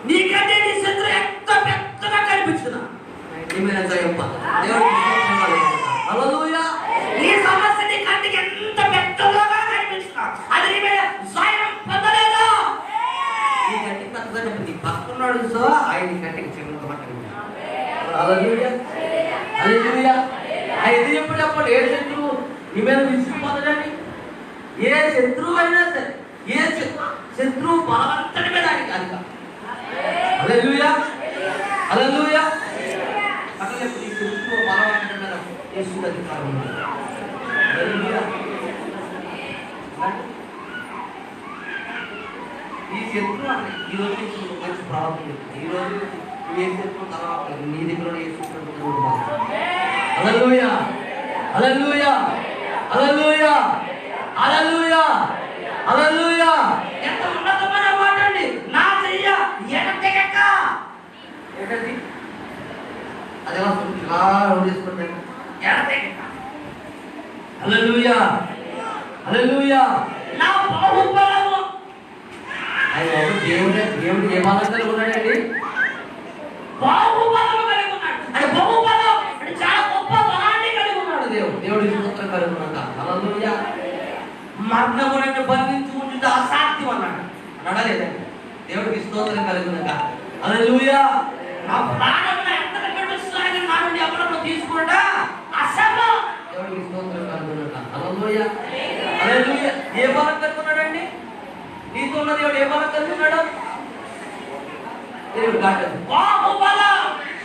నీకంటే నీ శత్రువు ఎంత పెద్దగా కనిపించున్నా ఏమైనా జయం దేవుడికి స్తోత్రం కలుగును. హల్లెలూయా. నీ సమస్య నీ కంటికి ఎంత పెద్దగా కనిపించున్నా అది నీ మీద స్వయం పొందలేదు. ఈ కంటికి పెద్దగా చెప్పి నీ పక్కన్నాడు సో ఆయన కంటికి చిన్నగా పట్టండి. హల్లెలూయా, హల్లెలూయా. ఇది ఎప్పుడు చెప్పండి. ఏ శత్రువు నీ మీద విసిగిపోతాడండి. ఏ శత్రువు అయినా సరే, ఏ శత్రువు బలవంతుడి మీద ఆయన కాదు. హల్లెలూయా, హల్లెలూయా. అట్లా ఈ శత్రువు బలవంతుడి మీద యేసు అధికారం ఉంది. హల్లెలూయా. ఈ శత్రువు అంటే ఈ రోజు నుంచి మంచి ప్రాబ్లం లేదు. ఈ రోజు ఏ శత్రువు తర్వాత నీ దగ్గర ఏ శత్రువు. హల్లెలూయా, హల్లెలూయా, హల్లెలూయా, హల్లెలూయా, హల్లెలూయా. ఎంత ఉన్నతమైన మాట అండి. నా చెయ్య ఎడతెగక. ఏంటండి అదేలా ఇలా చేసుకుంటాను. ఎడతెగక. హల్లెలూయా, హల్లెలూయా. నా బాహుబలము. ఆయన దేవుడు ఏ బలం కలిగి ఉన్నాడండి? బాహుబలము కలిగి ఉన్నాడు. అంటే బాహుబలం అంటే చాలా గొప్ప బలాన్ని కలిగి ఉన్నాడు దేవుడు. దేవుడి స్తోత్రం కలిగి ఉన్నాడు. హల్లెలూయా. మరణములను బంధించి ఉంచుట అసాధ్యం అన్నాడు. అన్నాడా లేదండి? దేవుడికి స్తోత్రం కలిగి ఉన్నాడు. హల్లెలూయా. నా ప్రాణమును ఎంత కనిపిస్తున్నాయని నా నుండి ఎవరన్నా తీసుకుంటా అసలు. దేవుడికి స్తోత్రం కలిగి ఉన్నాడు. హల్లెలూయా, హల్లెలూయా. ఏ బలం కలిగి ఉన్నాడండి? నీతో ఉన్న దేవుడు ఏ బలం కలిగి ఉన్నాడు? దేవుడు కాదు. బాహుబలం.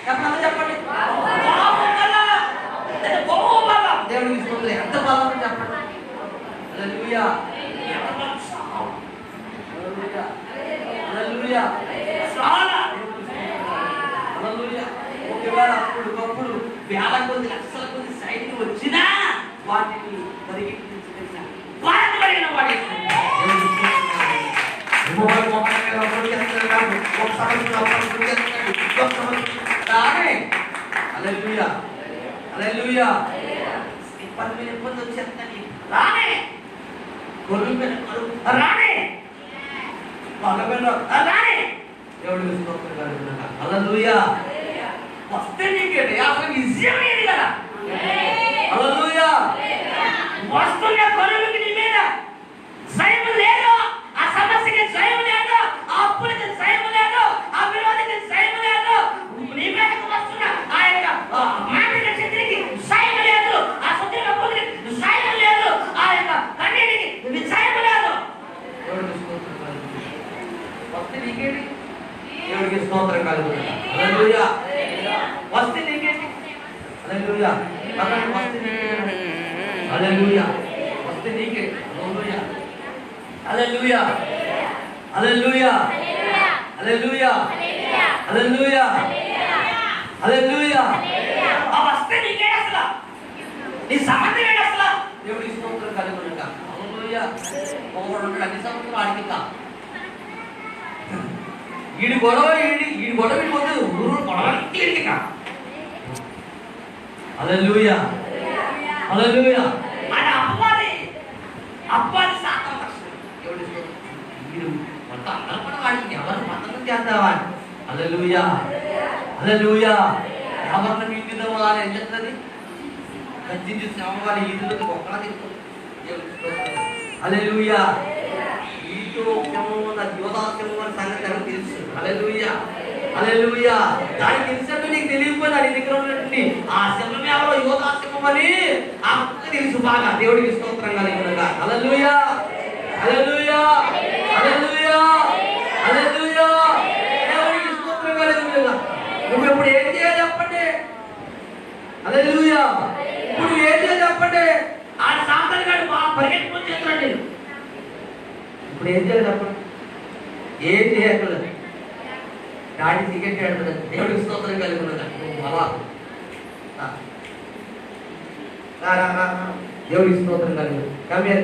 చెప్పండి, చెప్పండి. బాహుబలం. బాహుబలం. దేవుడికి స్తోత్రం. ఎంత బలం చెప్పండి. హల్లెలూయా. ఒకవేళ అప్పుడు వేల కొద్ది లక్షల కొద్ది సైన్యం వచ్చినా వాటిని పరిగెత్తించిన వాడిన వాడి పని మీద ఇబ్బంది వచ్చేస్తాను రానే కొడుకు మీద రానే వాళ్ళ మీద రానే దేవుడు హల్లెలూయా వస్తే నీకేంటి అసలు నిజమేది కదా హల్లెలూయా వస్తున్న కొడుకుకి నీ మీద సైమ లేదు ఆ సమస్యకి సైమ లేదు ఆ అప్పులకి సైమ లేదు ఆ విరోధికి సైమ లేదు నీ మీదకి వస్తున్న ఆ యొక్క మానసిక స్థితికి సైమ లేదు ఆ సుఖ అప్పులకి సైమ లేదు ఆ యొక్క కన్నీటికి సైమ లేదు వస్తే నీకేంటి దేవుడికి స్తోత్రం కలుగుతుంది హల్లెలూయా వస్తే నీకేంటి హల్లెలూయా వస్తే నీకేంటి హల్లెలూయా వస్తే నీకే హల్లెలూయా హల్లెలూయా హల్లెలూయా హల్లెలూయా హల్లెలూయా ఆ వస్తే నీకే అసలు నీ సంబంధం ఏంటి అసలు దేవుడికి స్తోత్రం కలుగుతుంది హల్లెలూయా ఒకడు ఉంటాడు అన్ని సంవత్సరాలు ఆడికితా ఈడి గొడవ పోతే ఊరు గొడవ హల్లెలూయా హల్లెలూయా మన అప్పాది శాతం వీడు మొత్తం అందరూ కూడా వాడికి ఎవరు మతం చేద్దావా హల్లెలూయా హల్లెలూయా ఎవరిని వీటిలో వాళ్ళు ఏం చేస్తుంది కచ్చింది శ్రమవారి ఈదులకు ఒక్కలా తీసుకుంటుంది హల్లెలూయా సంగతి తెలుసు హల్లెలూయా హల్లెలూయా దానికి తెలిసినట్టు నీకు తెలియకపోయినా నీ దగ్గర ఉన్నటువంటి ఆ సింహం ఎవరో యోధా సింహం అని ఆ తెలుసు బాగా దేవుడికి స్తోత్రం కలుగునుగా హల్లెలూయా హల్లెలూయా హల్లెలూయా హల్లెలూయా దేవుడికి స్తోత్రం కలుగునుగా నువ్వు ఇప్పుడు ఏం చేయాలి చెప్పండి హల్లెలూయా ఇప్పుడు ఏం చేయాలి చెప్పండి ఆ సాంతల్ గారు బాగా పరిగెత్తుకొని చేస్తున్నాడు ఇప్పుడు ఏం చేయాలి చెప్పండి ఏం చేయక్కర్లేదు డాడీ టికెట్ ఆడుతుంది దేవుడికి స్తోత్రం కలుగునుగా అలా దేవుడికి స్తోత్రం కలుగు కమ్యారు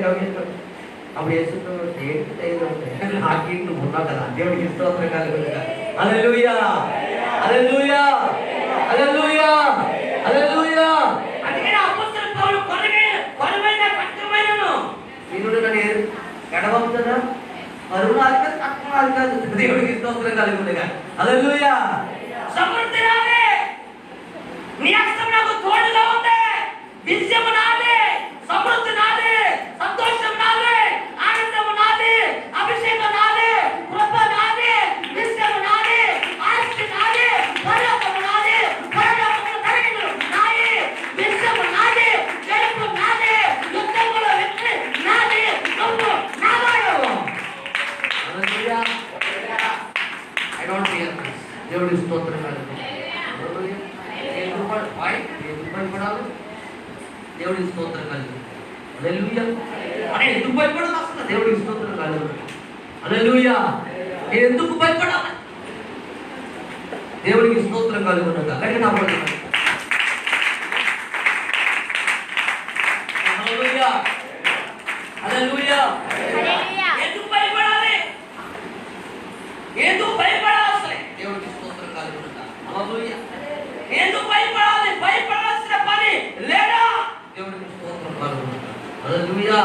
అప్పుడు వేసుకుంటూ నాకి నువ్వు ఉన్నావు కదా దేవుడికి స్తోత్రం కలుగునుగా హల్లెలూయా హల్లెలూయా హల్లెలూయా హల్లెలూయా అందుకని అపొస్తలుడు పౌలు కొరమైన కష్టమైనను వీరుడు నన్ను ఎడవవుతుందా మరునాలు కాదు కష్టనాలు కాదు దేవుడికి స్తోత్రం కలుగునుగా హల్లెలూయా సమృద్ధి నాదే నీ హస్తం నాకు తోడుగా ఉంది విజయం నాదే సమృద్ధి నాదే సంతోషం నాదే ఆనందం నాదే అభిషేకం నాదే కృప నాదే విజయం నాదే ఆస్తి నాదే పరలోకం నాదే పరలోకం తరగతులు నాదే విజయం నాదే గెలుపు నాదే యుద్ధంలో వ్యక్తి నాదే నువ్వు నావాడు హల్లెలూయా ఐ డోంట్ ఫియర్ దేవుడి స్తోత్రం హల్లెలూయా ఎందుకు భయపడాలి దేవుడి స్తోత్రం కలుగు హల్లెలూయా అరే ఎందుకు భయపడాలి అసలు దేవుడి స్తోత్రం కలుగు హల్లెలూయా ఎందుకు భయపడాలి దేవుడికి స్తోత్రం కలుగునుగా గట్టిగా నవ్వండి హల్లెలూయా హల్లెలూయా ఎందుకు భయపడాలి ఎందుకు భయపడాలి అసలు దేవుడికి స్తోత్రం కలుగునుగా హల్లెలూయా ఎందుకు భయపడాలి భయపడాల్సిన పని లేదా దేవుడికి స్తోత్రం కలుగునుగా హల్లెలూయా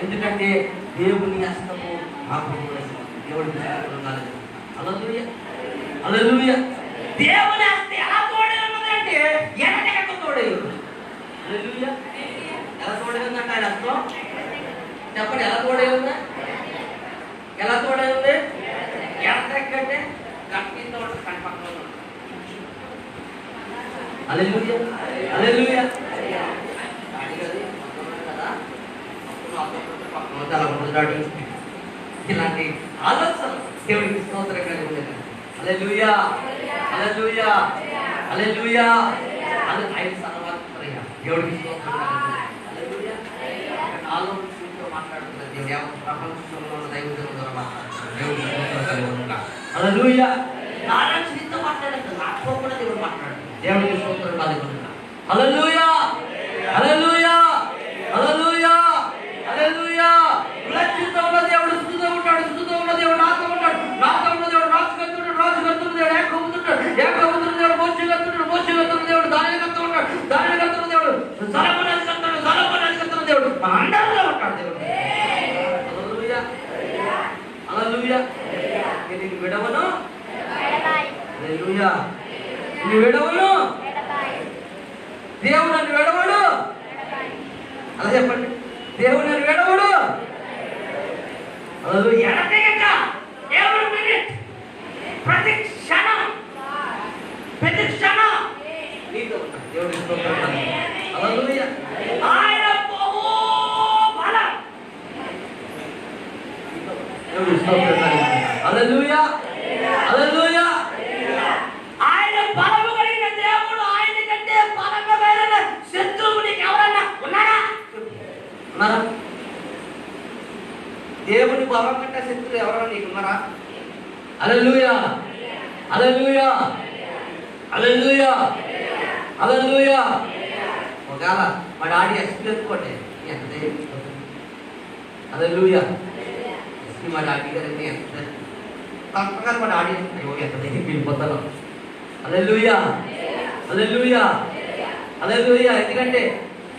ఎందుకంటే దేవుని హస్తము మాకు దేవుడికి స్తోత్రం కలుగునుగా హల్లెలూయా హల్లెలూయా దేవుని హస్తం ఎలా తోడై ఉన్నదంటే ఎనటకు తోడై ఉంది హల్లెలూయా ఎలా తోడై ఉందంటే ఆయన హస్తం చెప్పండి ఎలా తోడై ఉంది ఎలా తోడై ఉంది ఎనటకంటే గట్టి తోడ కనపడదు హల్లెలూయా హల్లెలూయా ఇలాంటి ఆలోచన దేవుడికి స్తోత్రం కలిగి హల్లెలూయా హల్లెలూయా హల్లెలూయా అది 5 సార్లు ప్రేయ దేవుడికి స్తోత్రం హల్లెలూయా ఆలోచనతో మాట్లాడుతున్న దేవుడు ప్రపంచంలో ఉన్న దైవజనుల ద్వారా మాట్లాడుతున్నారు దేవుడికి స్తోత్రం కలిగి హల్లెలూయా ఆలోచనతో మాట్లాడుతున్నారు నాతో కూడా దేవుడు మాట్లాడుతున్నారు దేవుడికి స్తోత్రం కలుగునుగాక. హల్లెలూయా, హల్లెలూయా, హల్లెలూయా, హల్లెలూయా. లక్షిత ఉన్న దేవుడు స్తుతితో ఉంటాడు, స్తుతితో ఉన్న దేవుడు నాతో ఉంటాడు, నాతో ఉన్న దేవుడు రాజుగంతుడు, రాజుగంతుడు దేవుడు ఏకవంతుడు, ఏకవంతుడు దేవుడు మోక్షగంతుడు, మోక్షగంతుడు దేవుడు దానిగంతు ఉంటాడు, దానిగంతుడు దేవుడు సలమోనగంతుడు, సలమోనగంతుడు దేవుడు మన అందరిలో ఉంటాడు దేవుడు. హల్లెలూయా, హల్లెలూయా. నేను విడవను, హల్లెలూయా, నేను విడవను, దేవుడు నన్ను విడవడు. అలా చెప్పండి, దేవుడు నన్ను విడవడు. ఎడతెగక ఎవరి మినిట్ ప్రతి క్షణం నీతో ఉంటాడు. దేవుడికి స్తోత్రం కలుగునుగాక. హల్లెలూయా. ఆయన బహు బలం. దేవుడికి స్తోత్రం కలుగునుగాక. హల్లెలూయా, హల్లెలూయా. ఆయన బలము కలిగిన దేవుడు, ఆయన కంటే బలమైన శత్రువు నీకు ఎవరన్నా ఉన్నారా? ఉన్నారా? దేవుని బలం కంటే శత్రులు ఎవరైనా నీకు ఉన్నారా? హల్లెలూయా, హల్లెలూయా, హల్లెలూయా, హల్లెలూయా. ఒకవేళ మా డాడీ ఎస్పీ అనుకోండి, ఎంత ధైర్యం. హల్లెలూయా. ఎస్పీ మా డాడీ గారు ఎంత తప్పగా మా డాడీ ఎంత ధైర్యం వెళ్ళిపోతాను. హల్లెలూయా, హల్లెలూయా, హల్లెలూయా. ఎందుకంటే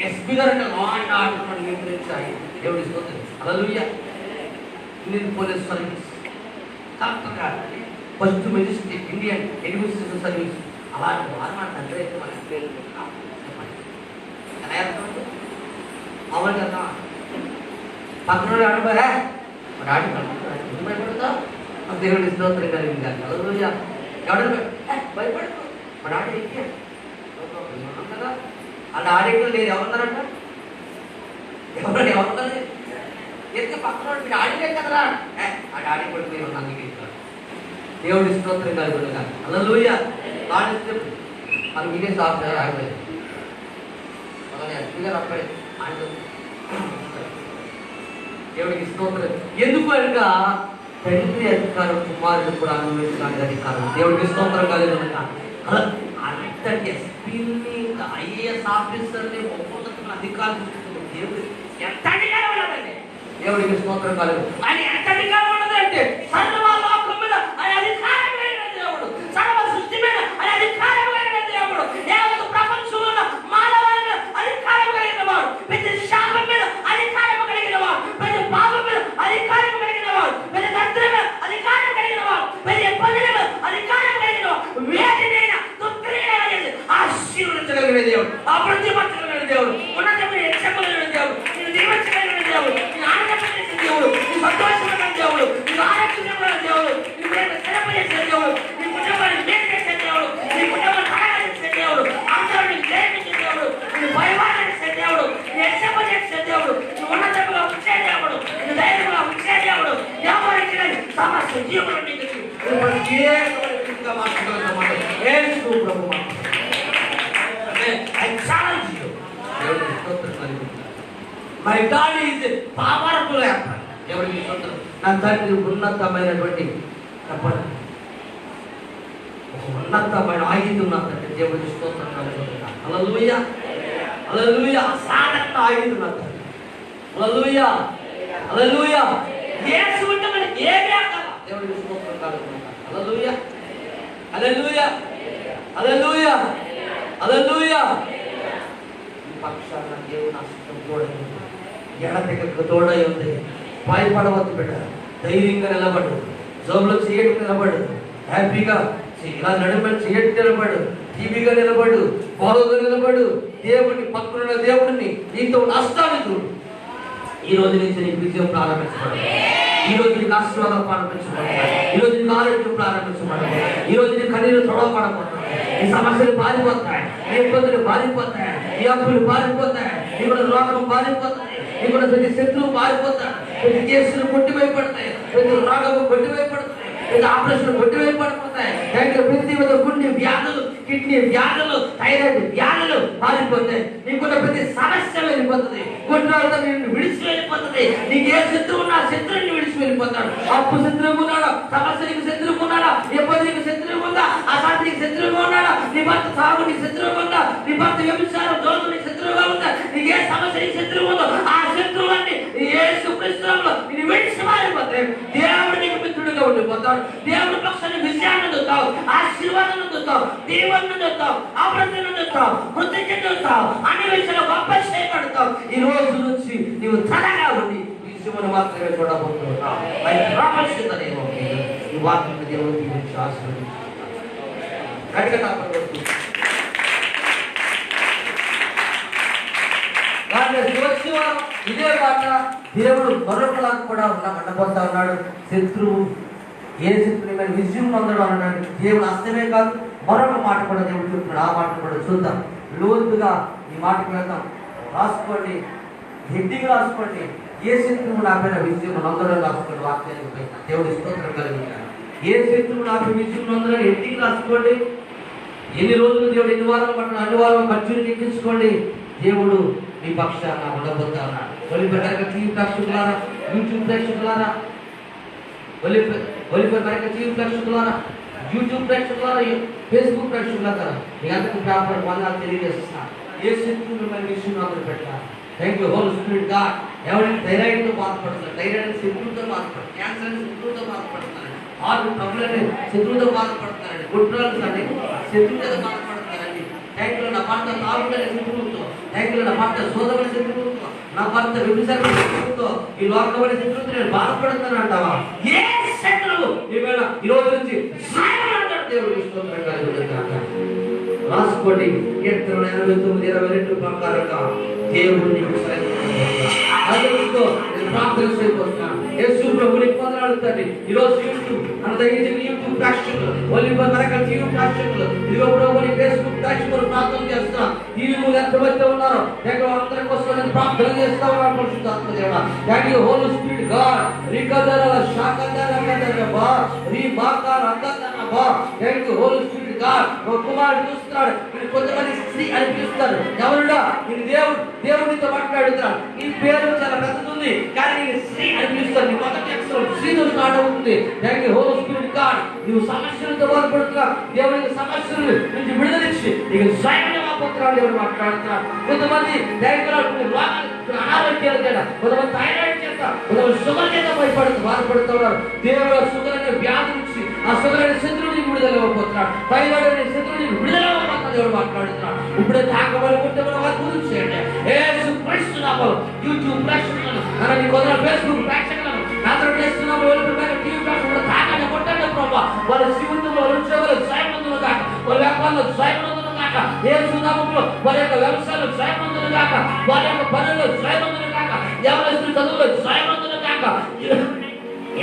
ఎస్పీ గారు అంటే లాంటి ఆడుతున్నాడు మీ గురించి దేవుడి స్తోత్రం. హల్లెలూయా. ఇండియన్ పోలీస్ సర్వీస్ తప్పగా first magistrate Indian administrative service అలాంటి వారు మన దగ్గర అయితే మనకి పేరు మామూలు కదా పక్కన ఆడిపోయా మరి ఆడి భయపడతా దేవుడి స్తోత్రం కలిగింది కానీ. హల్లెలూయా. ఎవడన్నా భయపడదు మరి ఆడి కదా అలా ఆడేట్లు లేదు. ఎవరున్నారంట? ఎవరున్నారు? ఎందుకు పక్కన మీరు ఆడితే కదరా ఆడి ఆడేప్పుడు మీరు అందుకే దేవుడి స్తోత్రం కలుగునుగాక. హల్లెలూయా. ఆడిస్తే మనం ఇదే సాఫ్ట్వేర్ ఆగిపోయింది. అప్పుడే ఆడి దేవుడికి స్తోత్రం. ఎందుకు అనగా తండ్రి అధికారం కుమారుడు కూడా అనుభవించడానికి అధికారం. దేవుడికి స్తోత్రం కలుగునుగాక. అంతటి ఎస్పీని ఐఏఎస్ ఆఫీసర్ని ఒక్కొక్క అధికారం దేవుడు ఎంత అధికారం ఉన్నదండి? దేవుడికి స్తోత్రం కలుగు. ఆయన ఎంత అధికారం ఉన్నదంటే సర్వ లోకం మీద ఆయన అధికారం కలిగిన దేవుడు, సర్వ సృష్టి మీద ఆయన అధికారం కలిగిన దేవుడు, యావత్ ప్రపంచంలో ఉన్న మానవాళి మీద అధికారం కలిగిన వాడు, ప్రతి శాపం మీద అధికారం కలిగిన వాడు, ప్రతి పాపం మీద అధికారం కలిగిన వాడు, ప్రతి దరిద్రం మీద అధికారం కలిగిన వాడు, ప్రతి ఇబ్బందుల మీద అధికారం కలిగిన వాడు, వేదినైనా దుఃఖనైనా చేసి ఆశీర్వదించగలిగిన దేవుడు, అభివృద్ధిపరచగలిగిన దేవుడు, ఉన్నతమైన యక్షగలిగిన దేవుడు, నేను దీవించగలిగిన దేవుడు, నేను ఆనందపరిచిన దేవుడు, నీ సంతోషమైన దేవుడు, నీ ఆరోగ్యమైన దేవుడు, నీ ప్రేమ స్థిరపరిచిన దేవుడు, నీ కుటుంబాన్ని మేలు చేసే దేవుడు, నీ కుటుంబాన్ని సహాయించే దేవుడు, అందరిని ప్రేమించే దేవుడు, నీ భయవాడించే దేవుడు, నీ యక్షపరిచే దేవుడు, నీ ఉన్నతంగా ఉంచే దేవుడు, నీ ధైర్యంగా ఉంచే దేవుడు, ఎవరికి సమస్య జీవులు నీకు ప్రత్యేకంగా మాట్లాడుతున్నమాట యేసు ప్రభు మాట. I challenge you. దేవుడికి స్తోత్రం కలుగునుగాక. My God is powerful. దేవుడికి స్తోత్రం. నా తండ్రి ఉన్నతమైనటువంటి చెప్పండి ఒక ఉన్నతమైన ఆయుధం నా తండ్రి. దేవుడికి స్తోత్రం కలుగునుగాక. హల్లెలూయా, హల్లెలూయా. అసాధారణ ఆయుధం నా తండ్రి. హల్లెలూయా, హల్లెలూయా. యేసు ఉంటే మనకి ఏమీ అక్కర్లేదు. దేవుడికి స్తోత్రం కలుగునుగాక. హల్లెలూయా, హల్లెలూయా, హల్లెలూయా, హల్లెలూయా. ఈ పక్షాన దేవుని హస్తం తోడై ఉంది, ఎడతెగక తోడై ఉంది. భయపడవద్దు బిడ్డ, ధైర్యంగా నిలబడు, జోబులో చేయట్టు నిలబడు, హ్యాపీగా ఇలా నడుమని చేయట్టు నిలబడు, టీవీగా నిలబడు, బాగుగా నిలబడు. దేవుడిని పక్కనున్న దేవుడిని నీతో నష్టాన్ని చూడు. ఈ రోజు నుంచి నీకు విజయం ప్రారంభించబడదు. ఈ రోజు నీకు ఆశీర్వాదం ప్రారంభించబడదు. ఈ రోజు నీకు ఆరోగ్యం ప్రారంభించబడదు. ఈ రోజు నీ కన్నీరు తొడవబడబోతుంది. నీ సమస్యలు పారిపోతాయి, నీ ఇబ్బందులు పారిపోతాయి, నీ అప్పులు పారిపోతాయి, నీ కూడా రోగం పారిపోతాయి, నీ కూడా ప్రతి శత్రువు పారిపోతాయి, ప్రతి కేసులు కొట్టివేయబడతాయి, ప్రతి రోగము కొట్టివేయబడతాయి, ఇంకా ఆపరేషన్ కొట్టి వెళ్ళిపడిపోతాయి. ప్రతి విధ గుండె వ్యాధులు, కిడ్నీ వ్యాధులు, థైరాయిడ్ వ్యాధులు పారిపోతాయి. నీకున్న ప్రతి సమస్య వెళ్ళిపోతుంది. గుండ్రాలతో నిన్ను విడిచి వెళ్ళిపోతుంది. నీకు ఏ శత్రువు ఉన్నా శత్రువుని విడిచి వెళ్ళిపోతాడు. అప్పు శత్రువు ఉన్నాడా, సమస్యకి శత్రువు ఉన్నాడా, ఇబ్బందికి శత్రువు ఉందా, అశాంతికి శత్రువు ఉన్నాడా, నీ భర్త సాగు నీ శత్రువు ఉందా, నీ భర్త వ్యభిచారం దోషం నీ శత్రువుగా ఉందా, నీకు ఏ సమస్య నీ శత్రువు ఉందో ఆ శత్రువులన్నీ యేసు క్రీస్తులో ఇది విడిచి మారిపోతే దేవుడు నీకు మిత్రుడిగా ఉండిపోతాడు. దేవుడి పక్షాన్ని విజయాన్ని అందుతావు, ఆశీర్వాదాన్ని అందుతావు, దీవెనను అందుతావు, అభివృద్ధిని అందుతావు, కృతజ్ఞత అందుతావు, అన్ని విషయాలు గొప్ప చేయబడతావు. ఈ రోజు నుంచి నీవు తలగా ఉండి ఈ శివుని మాత్రమే చూడబోతున్నావు. ఈ వాక్యం దేవుడు దీవించి ఆశీర్వదించుతాడు. ఇదే మాట దేవుడు మరొకలాగా కూడా ఉండబోతా ఉన్నాడు. శత్రువు ఏ శత్రువు విజయం పొందడం అన్నాడు దేవుడు. అర్థమే కాదు, మరొక మాట కూడా దేవుడు చెప్తున్నాడు. ఆ మాట కూడా చూద్దాం, లోతుగా ఈ మాటకు వెళ్దాం. రాసుకోండి, హెడ్డింగ్ రాసుకోండి. ఏ శత్రువు నా పైన విజయం నందడం రాసుకోండి. వాక్యానికి పైన దేవుడు స్తోత్రం కలిగించాడు. ఏ శత్రువు నాపై విజయం నందడం హెడ్డింగ్ రాసుకోండి. ఎన్ని రోజులు దేవుడు, ఎన్ని వారాలు పట్టిన అన్ని వారాలు ఖర్చుని ఎక్కించుకోండి. దేవుడు మీ పక్షాన ఉండబోతా ఉన్నాడు. టీవీ ప్రేక్షకులారా, యూట్యూబ్ ప్రేక్షకులారా, టీవీ ప్రేక్షకులారా, యూట్యూబ్ ప్రేక్షకులారా, ఫేస్బుక్ ప్రేక్షకులారా, మీ అందరికీ ప్రార్థన వందనాలు తెలియజేస్తున్నాను. ఏ శత్రువులు మన విషయం అందరూ పెట్టారు. Thank you whole spirit God. ఎవరైనా థైరాయిడ్తో బాధపడుతున్నారు, థైరాయిడ్ శత్రువుతో బాధపడుతున్నారు, క్యాన్సర్ అని శత్రువుతో బాధపడుతున్నారు, హార్ట్ ట్రబుల్ శత్రువుతో బాధపడుతున్నారండి, గుట్రాలు శత్రువుతో బాధపడుతున్నారండి. థ్యాంక్ యూ నా భర్త తాగుడని శత్రువుతో, థ్యాంక్ యూ నా భర్త సోదరుని శత్రువుతో, నా భర్త విభజన శత్రువుతో, ఈ లోకమైన శత్రువుతో నేను బాధపడుతున్నాను అంటావా? ఏ శత్రువు ఈవేళ ఈ రోజు నుంచి దేవుడు రాసుకోండి. కీర్తన 89:22 ప్రకారంగా దేవుడు నీకు ప్రార్థన చేయబోతున్నాను. యేసు ప్రభువుని పొందనాడు తండ్రి. ఈరోజు యూట్యూబ్ యూట్యూబ్ ప్రేక్షకులు, టీవీ ప్రేక్షకులు, ఇదిగో ప్రభుని ఫేస్బుక్ ప్రేక్షకులు ప్రార్థన చేస్తున్నా. టీవీ ఎంతమంది ఉన్నారో అందరి కోసం నేను ప్రార్థన చేస్తా ఉన్నాను. పరిశుద్ధాత్మ దేవుడా, thank you Holi spirit God. రికదర శాకదర బా రి బాకార అందన బా. Thank you Holi spirit God. ఒక కుమారుడు చూస్తున్నాడు, మీరు కొంతమంది స్త్రీ అని పిలుస్తారు. ఎవరుడా? నేను దేవుడితో మాట్లాడుతున్నాను. నీ పేరు చాలా పెద్దది కానీ నేను స్త్రీ అని పిలుస్తాను. నీ మొదటి అక్షరం స్త్రీతో స్టార్ట్ అవుతుంది. Thank you Holi spirit God. నువ్వు సమస్యలతో బాధపడుతున్నా, దేవునికి సమస్యల నుంచి విడుదలిచ్చి నీకు స్వయంగా పుత్రాలు ఎవరు మాట్లాడుతున్నారు. కొంతమంది అనారోగ్యాల చేత, కొంతమంది థైరాయిడ్ చేత, కొంతమంది షుగర్ చేత బాధపడుతున్నారు. దేవుడు షుగర్ అనే వ్యాధి నుంచి, ఆ షుగర్ అనే శత్రువుని విడుదల ఇవ్వబోతున్నాడు. థైరాయిడ్ అనే శత్రువుని విడుదల ఇవ్వబోతున్నా దేవుడు మాట్లాడుతున్నాడు. ఇప్పుడే తాకబడుకుంటే మనం వారి గురించి చేయండి. యూట్యూబ్ ప్రేక్షకులను, ఫేస్బుక్ ప్రేక్షకులను, టీవీ ప్రేక్షకులు తాకండి, కొట్టండి ప్రభావ. వాళ్ళ జీవితంలో ఉద్యోగాలు స్వయంలో కాక, వాళ్ళ వ్యాపారంలో స్వయంలో కాక, ఏ సునామంలో వారి యొక్క వ్యవసాయంలో స్వయంలో కాక, వారి యొక్క పనుల్లో స్వయంలో కాక, ఎవరి చదువులో స్వయంలో కాక.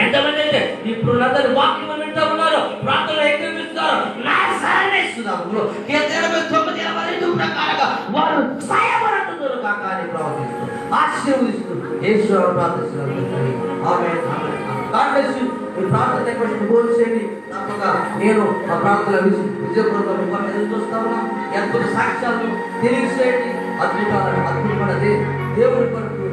ఎంతమంది అయితే ఇప్పుడు అందరు వాక్యం వింటూ ఉన్నారు, ప్రాంతంలో ఏకీపిస్తారు. నా సారణిస్తున్నాము 9:22 ప్రకారంగా వారు సహాయపడుతున్నారు కాక అని ప్రార్థిస్తూ ఆశీర్వదిస్తూ యేసుని ప్రార్థిస్తున్నారు. ఆమేన్. ఈ ప్రార్థన చేయండి. తప్పక నేను ఆ ప్రార్థన విజయపూర్వకంగా ఎదురు చూస్తాను. ఎంతో సాక్ష్యాలు తెలియజేయండి. అద్భుతమైన దేవుడి కొరకు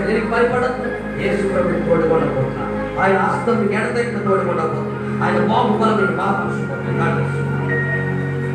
దీనికి భయపడద్దు. యేసు ప్రభువు తోడుకొనబోతున్నా. ఆయన హస్తం ఎడతెక్క తోడుకొనబోతున్నా. ఆయన బాబు బలం బాగా